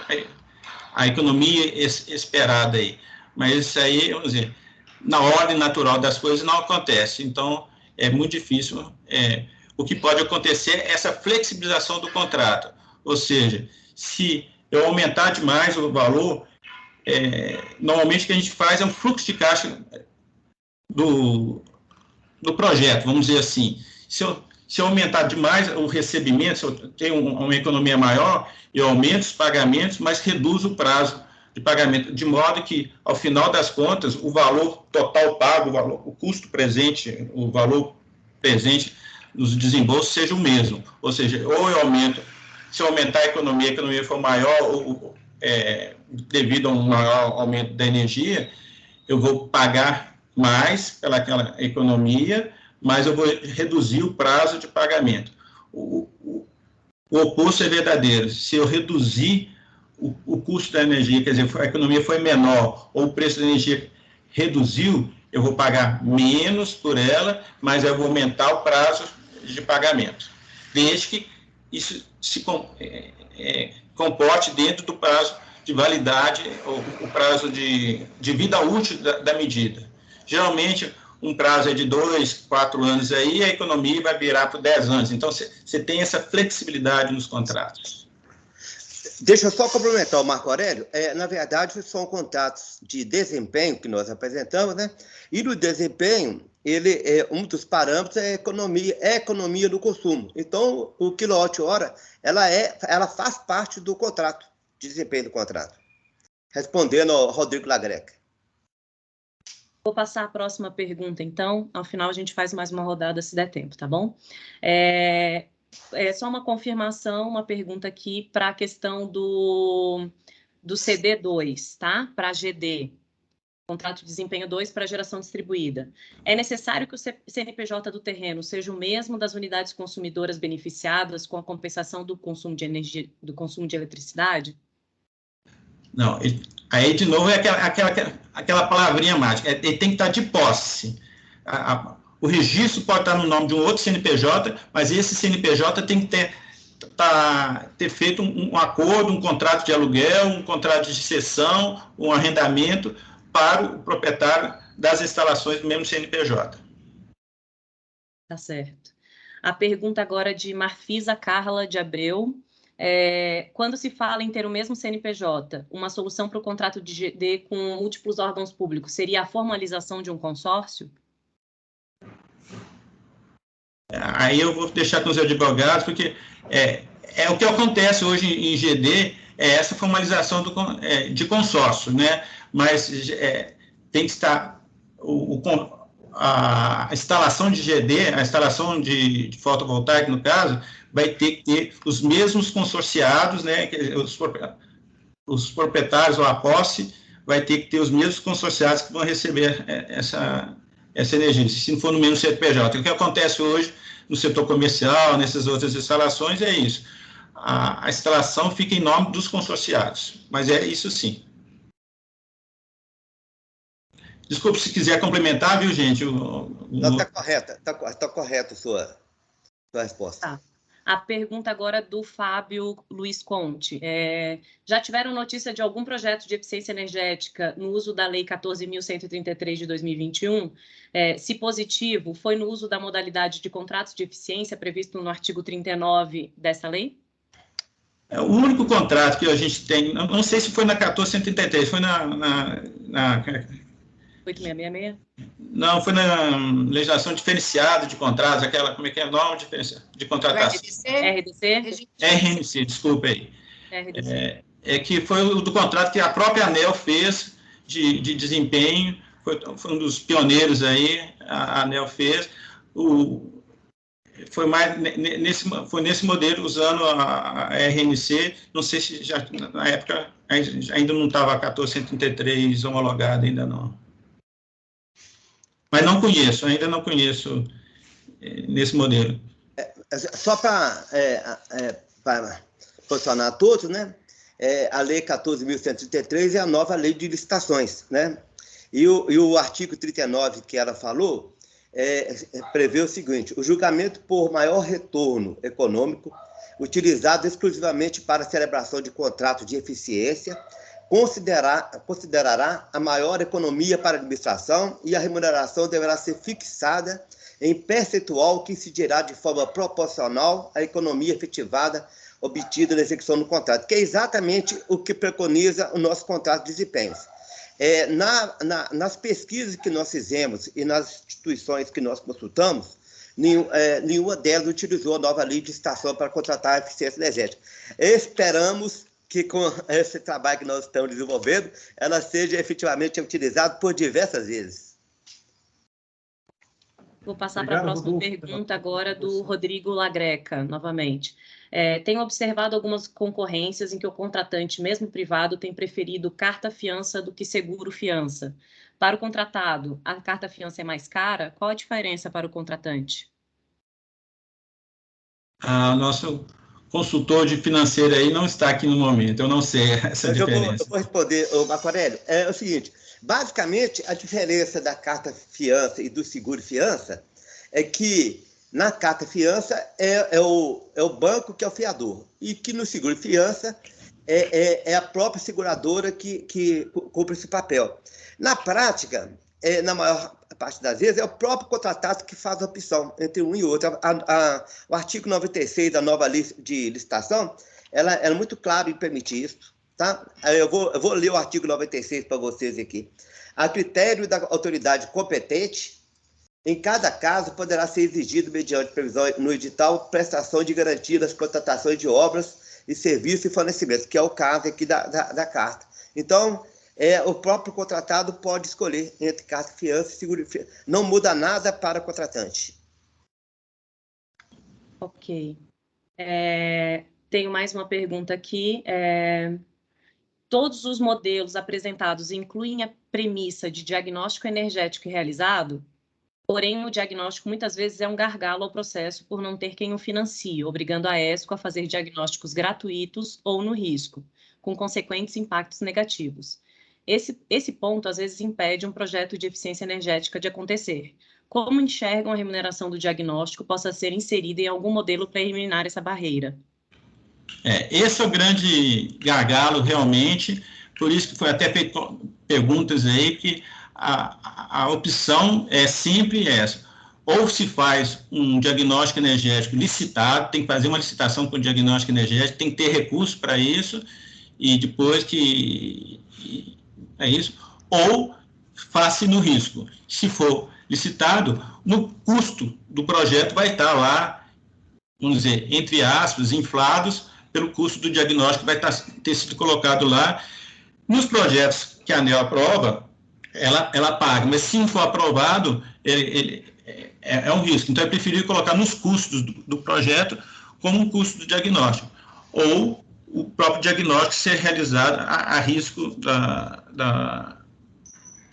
a economia esperada aí. Mas isso aí, vamos dizer, na ordem natural das coisas não acontece. Então, é muito difícil. O que pode acontecer é essa flexibilização do contrato. Ou seja, se eu aumentar demais o valor, normalmente o que a gente faz é um fluxo de caixa do projeto, vamos dizer assim. Se eu aumentar demais o recebimento, se eu tenho uma economia maior, eu aumento os pagamentos, mas reduzo o prazo de pagamento, de modo que, ao final das contas, o valor total pago, o custo presente, o valor presente nos desembolsos seja o mesmo. Ou seja, ou eu aumento, se eu aumentar a economia for maior, devido a um maior aumento da energia, eu vou pagar mais pelaquela economia, mas eu vou reduzir o prazo de pagamento. O oposto é verdadeiro. Se eu reduzir o custo da energia, quer dizer, a economia foi menor, ou o preço da energia reduziu, eu vou pagar menos por ela, mas eu vou aumentar o prazo de pagamento, desde que isso se comporte dentro do prazo de validade, ou o prazo de vida útil da medida. Geralmente, um prazo é de 2, 4 anos aí, a economia vai virar para 10 anos. Então, você tem essa flexibilidade nos contratos. Deixa eu só complementar o Marco Aurélio. Na verdade, são contratos de desempenho que nós apresentamos, né? E no desempenho, um dos parâmetros é a economia do consumo. Então, o quilowatt-hora, ela faz parte do contrato, de desempenho do contrato. Respondendo ao Rodrigo Lagreca. Vou passar a próxima pergunta, então. Ao final, a gente faz mais uma rodada, se der tempo, tá bom? É só uma confirmação, uma pergunta aqui para a questão do CD2, tá? Para GD, contrato de desempenho 2 para geração distribuída. É necessário que o CNPJ do terreno seja o mesmo das unidades consumidoras beneficiadas com a compensação do consumo de energia, do consumo de eletricidade? Não, aí de novo é aquela palavrinha mágica, ele tem que estar de posse. O registro pode estar no nome de um outro CNPJ, mas esse CNPJ tem que ter feito um acordo, um contrato de aluguel, um contrato de cessão, um arrendamento para o proprietário das instalações do mesmo CNPJ. Tá certo. A pergunta agora de Marfisa Carla de Abreu. Quando se fala em ter o mesmo CNPJ, uma solução para o contrato de GD com múltiplos órgãos públicos seria a formalização de um consórcio? Aí eu vou deixar com os advogados, porque o que acontece hoje em GD, essa formalização de consórcio, né? Mas tem que estar a instalação de GD, a instalação de fotovoltaica, no caso, vai ter que ter os mesmos consorciados, né? Os proprietários ou a posse vai ter que ter os mesmos consorciados que vão receber essa energia, se não for no mesmo CNPJ. O que acontece hoje no setor comercial, nessas outras instalações, é isso. A instalação fica em nome dos consorciados, mas é isso sim. Desculpe se quiser complementar, viu, gente? Não, está correta, está correta a sua resposta. Tá. A pergunta agora do Fábio Luiz Conte. Já tiveram notícia de algum projeto de eficiência energética no uso da Lei 14.133 de 2021? Se positivo, foi no uso da modalidade de contratos de eficiência previsto no artigo 39 dessa lei? O único contrato que a gente tem, não sei se foi na 14.133, foi na 8666? Não, foi na legislação diferenciada de contratos, aquela, como é que é o nome de contratação? RDC? RNC, desculpa aí. Que foi o do contrato que a própria ANEEL fez de desempenho, foi um dos pioneiros aí, a ANEEL fez. Foi nesse modelo, usando a RNC, não sei se já, na época, ainda não estava a 1433 homologada, ainda não. Mas ainda não conheço nesse modelo. Só para posicionar a todos, né? A Lei 14.133 é a nova lei de licitações, né? E o artigo 39 que ela falou prevê o seguinte: o julgamento por maior retorno econômico, utilizado exclusivamente para a celebração de contratos de eficiência, considerará a maior economia para a administração e a remuneração deverá ser fixada em percentual que incidirá de forma proporcional à economia efetivada obtida na execução do contrato, que é exatamente o que preconiza o nosso contrato de desempenhos. Nas pesquisas que nós fizemos e nas instituições que nós consultamos, nenhuma delas utilizou a nova lei de licitação para contratar a eficiência energética. Esperamos que com esse trabalho que nós estamos desenvolvendo, ela seja efetivamente utilizada por diversas vezes. Vou passar para a próxima pergunta agora do Rodrigo Lagreca, novamente. Tenho observado algumas concorrências em que o contratante, mesmo privado, tem preferido carta-fiança do que seguro-fiança. Para o contratado, a carta-fiança é mais cara? Qual a diferença para o contratante? Nosso consultor de financeiro aí não está aqui no momento, eu não sei essa diferença. Eu vou responder, Marco Aurélio. É o seguinte, basicamente, a diferença da carta-fiança e do seguro-fiança é que na carta-fiança é o banco que é o fiador, e que no seguro-fiança é a própria seguradora que cumpre esse papel. Na prática, na maior parte das vezes, é o próprio contratado que faz a opção entre um e outro. O artigo 96 da nova lei de licitação, ela é muito claro em permitir isso. Tá? Eu vou ler o artigo 96 para vocês aqui. A critério da autoridade competente, em cada caso, poderá ser exigido, mediante previsão no edital, prestação de garantia das contratações de obras e serviços e fornecimentos, que é o caso aqui da carta. Então, o próprio contratado pode escolher entre carta de fiança e seguro de fiança. Não muda nada para o contratante. Ok. Tenho mais uma pergunta aqui. Todos os modelos apresentados incluem a premissa de diagnóstico energético realizado? Porém, o diagnóstico muitas vezes é um gargalo ao processo por não ter quem o financie, obrigando a ESCO a fazer diagnósticos gratuitos ou no risco, com consequentes impactos negativos. Esse ponto, às vezes, impede um projeto de eficiência energética de acontecer. Como enxergam a remuneração do diagnóstico possa ser inserida em algum modelo para eliminar essa barreira? Esse é o grande gargalo, realmente, por isso que foi até feito perguntas aí, que a opção é sempre essa. Ou se faz um diagnóstico energético licitado, tem que fazer uma licitação com diagnóstico energético, tem que ter recurso para isso, e depois que é isso, ou face no risco. Se for licitado, no custo do projeto vai estar lá, vamos dizer, entre aspas, inflados pelo custo do diagnóstico que vai ter sido colocado lá. Nos projetos que a ANEEL aprova, ela paga, mas se não for aprovado, é um risco. Então, é preferível colocar nos custos do projeto como um custo do diagnóstico, ou o próprio diagnóstico ser realizado a risco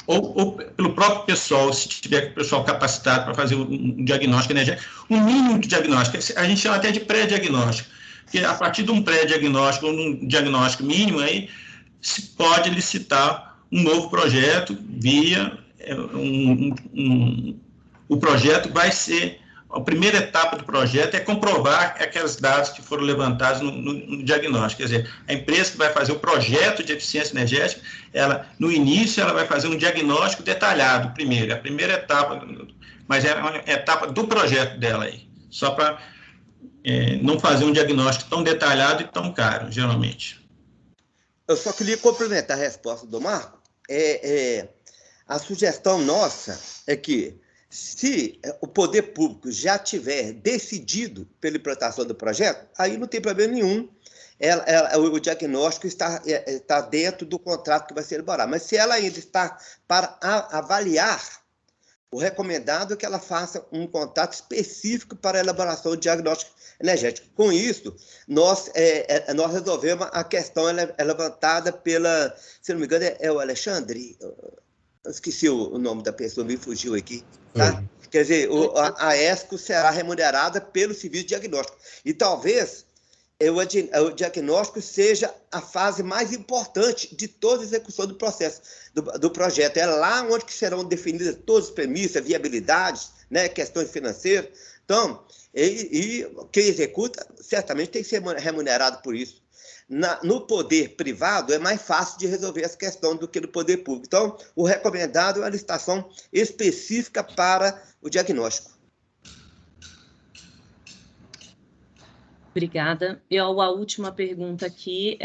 ou pelo próprio pessoal, se tiver pessoal capacitado para fazer um diagnóstico energético, um mínimo de diagnóstico, a gente chama até de pré-diagnóstico, porque a partir de um pré-diagnóstico ou um diagnóstico mínimo, aí se pode licitar um novo projeto via o projeto vai ser, a primeira etapa do projeto é comprovar aqueles dados que foram levantados no diagnóstico, quer dizer, a empresa que vai fazer o projeto de eficiência energética, no início ela vai fazer um diagnóstico detalhado primeiro, a primeira etapa, mas é uma etapa do projeto dela aí, só para não fazer um diagnóstico tão detalhado e tão caro, geralmente. Eu só queria complementar a resposta do Marco. A sugestão nossa é que, se o poder público já tiver decidido pela implantação do projeto, aí não tem problema nenhum. O diagnóstico está dentro do contrato que vai ser elaborado. Mas se ela ainda está para avaliar, o recomendado é que ela faça um contrato específico para a elaboração do diagnóstico energético. Com isso, nós resolvemos a questão levantada pela, se não me engano, é o Alexandre, eu esqueci o nome da pessoa, me fugiu aqui, tá? Quer dizer, a ESCO será remunerada pelo serviço de diagnóstico. E talvez o diagnóstico seja a fase mais importante de toda a execução do processo, do projeto. É lá onde que serão definidas todas as premissas, viabilidades, né, questões financeiras. Então, quem executa certamente tem que ser remunerado por isso. No poder privado é mais fácil de resolver essa questão do que no poder público. Então, o recomendado é a licitação específica para o diagnóstico. Obrigada. A última pergunta aqui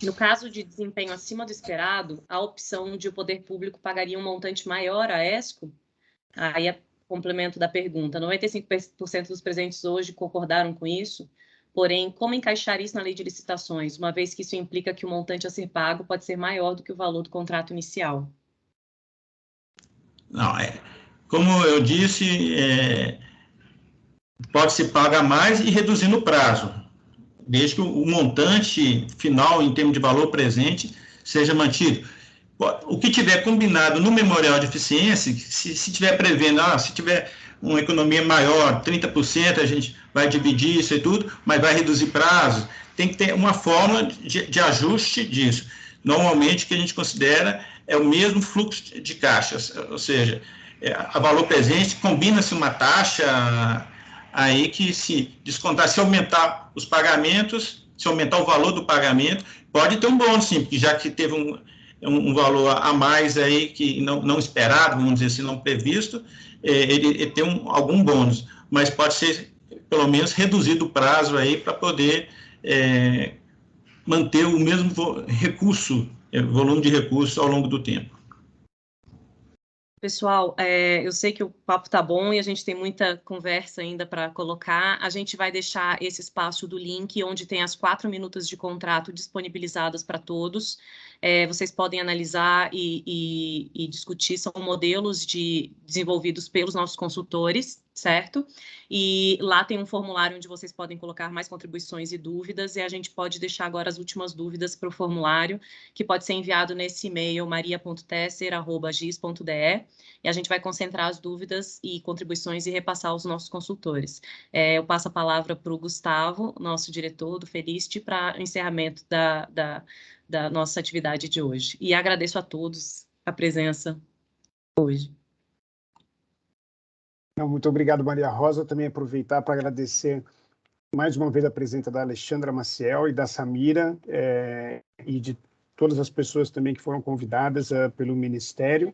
no caso de desempenho acima do esperado, a opção de o poder público pagaria um montante maior à ESCO? Aí é complemento da pergunta. 95% dos presentes hoje concordaram com isso, porém, como encaixar isso na lei de licitações, uma vez que isso implica que o montante a ser pago pode ser maior do que o valor do contrato inicial? Não, como eu disse, pode-se pagar mais e reduzindo o prazo, desde que o montante final, em termos de valor presente, seja mantido. O que tiver combinado no memorial de eficiência, se tiver prevendo, se tiver uma economia maior, 30%, a gente vai dividir isso e tudo, mas vai reduzir prazo, tem que ter uma forma de ajuste disso. Normalmente, o que a gente considera é o mesmo fluxo de caixas, ou seja, a valor presente combina-se uma taxa aí que, se descontar, se aumentar os pagamentos, se aumentar o valor do pagamento, pode ter um bônus, sim, porque já que teve um valor a mais aí, que não esperado, vamos dizer assim, não previsto, ele tem algum bônus, mas pode ser, pelo menos, reduzido o prazo aí para poder manter o mesmo volume de recursos ao longo do tempo. Pessoal, eu sei que o papo tá bom e a gente tem muita conversa ainda para colocar. A gente vai deixar esse espaço do link, onde tem as 4 minutos de contrato disponibilizadas para todos. Vocês podem analisar e discutir, são modelos desenvolvidos pelos nossos consultores, certo? E lá tem um formulário onde vocês podem colocar mais contribuições e dúvidas, e a gente pode deixar agora as últimas dúvidas para o formulário, que pode ser enviado nesse e-mail maria.tesser@gis.de, e a gente vai concentrar as dúvidas e contribuições e repassar aos nossos consultores. Eu passo a palavra para o Gustavo, nosso diretor do Felicity, para o encerramento da nossa atividade de hoje. E agradeço a todos a presença hoje. Muito obrigado, Maria Rosa. Também aproveitar para agradecer mais uma vez a presença da Alexandra Maciel e da Samira, e de todas as pessoas também que foram convidadas pelo Ministério.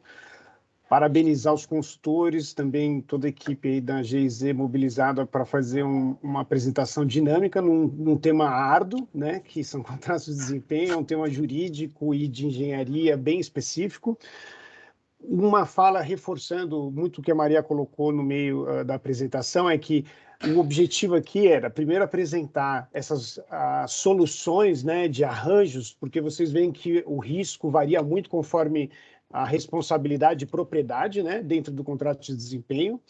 Parabenizar os consultores, também toda a equipe aí da GIZ mobilizada para fazer uma apresentação dinâmica num tema árduo, né, que são contratos de desempenho, é um tema jurídico e de engenharia bem específico. Uma fala reforçando muito o que a Maria colocou no meio da apresentação, é que o objetivo aqui era, primeiro, apresentar essas soluções, né, de arranjos, porque vocês veem que o risco varia muito conforme a responsabilidade e propriedade, né, dentro do contrato de desempenho.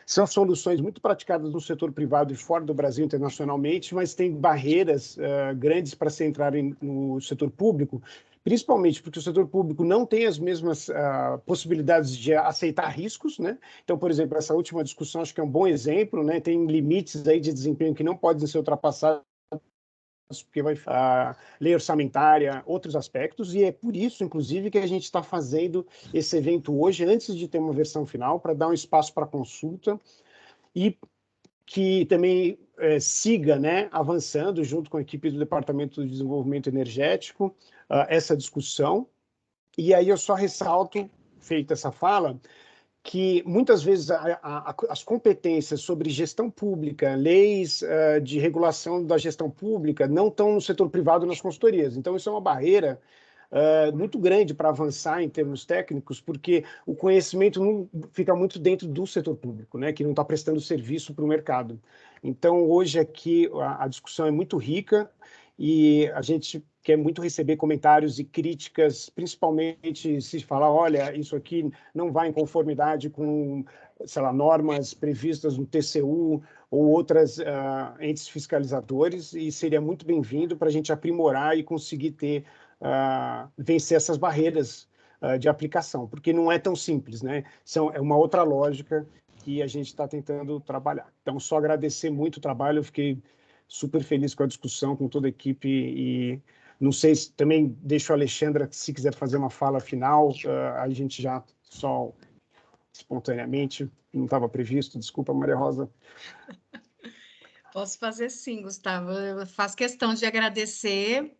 São soluções muito praticadas no setor privado e fora do Brasil internacionalmente, mas tem barreiras grandes para se entrarem no setor público, principalmente porque o setor público não tem as mesmas possibilidades de aceitar riscos, né? Então, por exemplo, essa última discussão acho que é um bom exemplo, né? Tem limites aí de desempenho que não podem ser ultrapassados, porque vai lei orçamentária, outros aspectos, e é por isso, inclusive, que a gente está fazendo esse evento hoje, antes de ter uma versão final, para dar um espaço para consulta e que também siga, né, avançando junto com a equipe do Departamento de Desenvolvimento Energético, essa discussão. E aí eu só ressalto, feita essa fala, que muitas vezes as competências sobre gestão pública, leis de regulação da gestão pública, não estão no setor privado nas consultorias. Então, isso é uma barreira muito grande para avançar em termos técnicos, porque o conhecimento não fica muito dentro do setor público, né, que não está prestando serviço para o mercado. Então, hoje aqui a discussão é muito rica e a gente quer muito receber comentários e críticas, principalmente se falar, olha, isso aqui não vai em conformidade com, sei lá, normas previstas no TCU ou outras entes fiscalizadores, e seria muito bem-vindo para a gente aprimorar e conseguir vencer essas barreiras de aplicação, porque não é tão simples, né? É uma outra lógica que a gente está tentando trabalhar. Então, só agradecer muito o trabalho, eu fiquei super feliz com a discussão, com toda a equipe, e não sei se também deixo a Alexandra, se quiser fazer uma fala final, a gente já só espontaneamente, não estava previsto, desculpa, Maria Rosa. Posso fazer sim, Gustavo. Eu faço questão de agradecer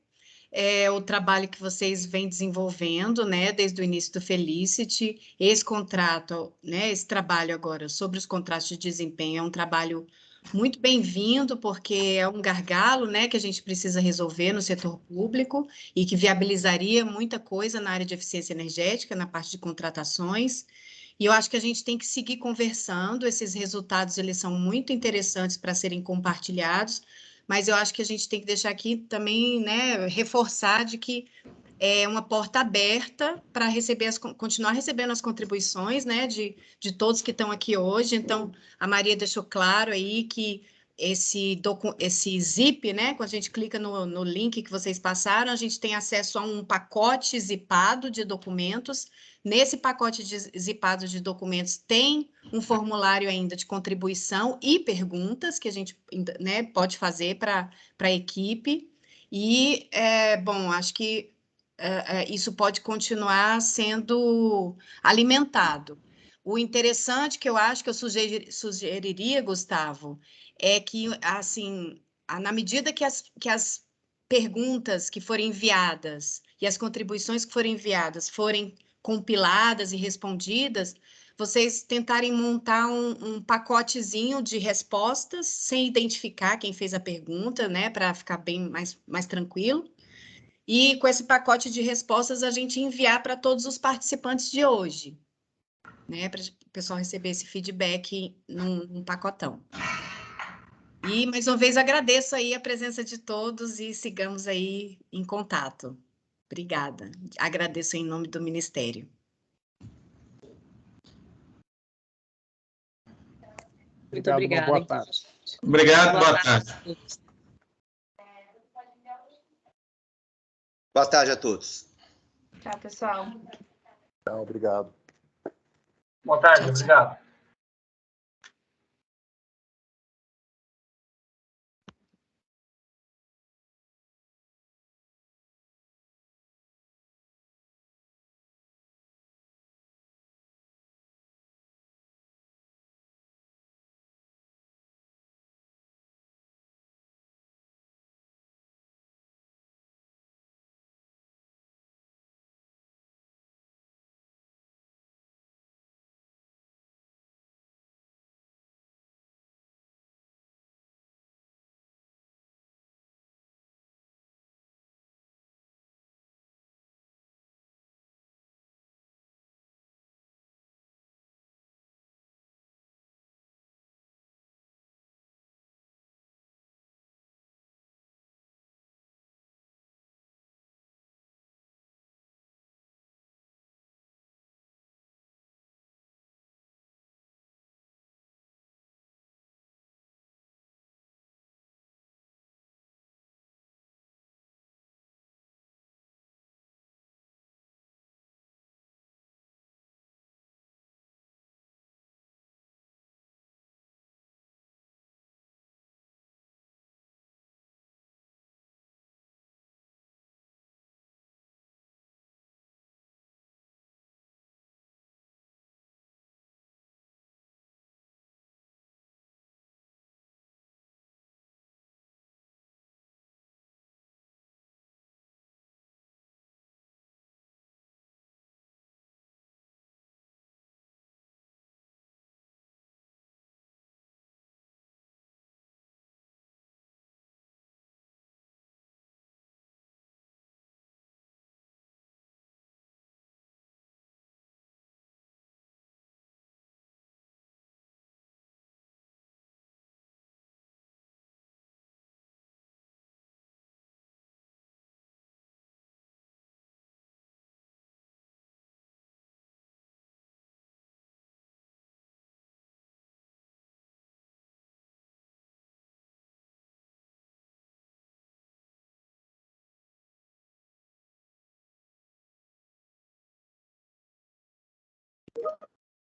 o trabalho que vocês vêm desenvolvendo, né, desde o início do Felicity. Esse contrato, né, esse trabalho agora sobre os contratos de desempenho é um trabalho muito bem-vindo, porque é um gargalo, né, que a gente precisa resolver no setor público e que viabilizaria muita coisa na área de eficiência energética, na parte de contratações. E eu acho que a gente tem que seguir conversando. Esses resultados, eles são muito interessantes para serem compartilhados, mas eu acho que a gente tem que deixar aqui também, né, reforçar de que é uma porta aberta para continuar recebendo as contribuições, né, de todos que estão aqui hoje. Então, a Maria deixou claro aí que esse zip, né, quando a gente clica no link que vocês passaram, a gente tem acesso a um pacote zipado de documentos. Nesse pacote zipado de documentos tem um formulário ainda de contribuição e perguntas que a gente, né, pode fazer para a equipe. E, bom, acho que isso pode continuar sendo alimentado. O interessante que eu acho que eu sugeriria, Gustavo, é que, assim, na medida que as perguntas que forem enviadas e as contribuições que forem enviadas forem compiladas e respondidas, vocês tentarem montar um pacotezinho de respostas sem identificar quem fez a pergunta, né, para ficar bem mais tranquilo. E com esse pacote de respostas a gente enviar para todos os participantes de hoje, né, para o pessoal receber esse feedback num pacotão. E, mais uma vez, agradeço aí a presença de todos e sigamos aí em contato. Obrigada. Agradeço em nome do Ministério. Muito obrigada. Boa tarde. Obrigado, boa tarde. Boa tarde a todos. Tchau, pessoal. Tchau, obrigado. Boa tarde, obrigado.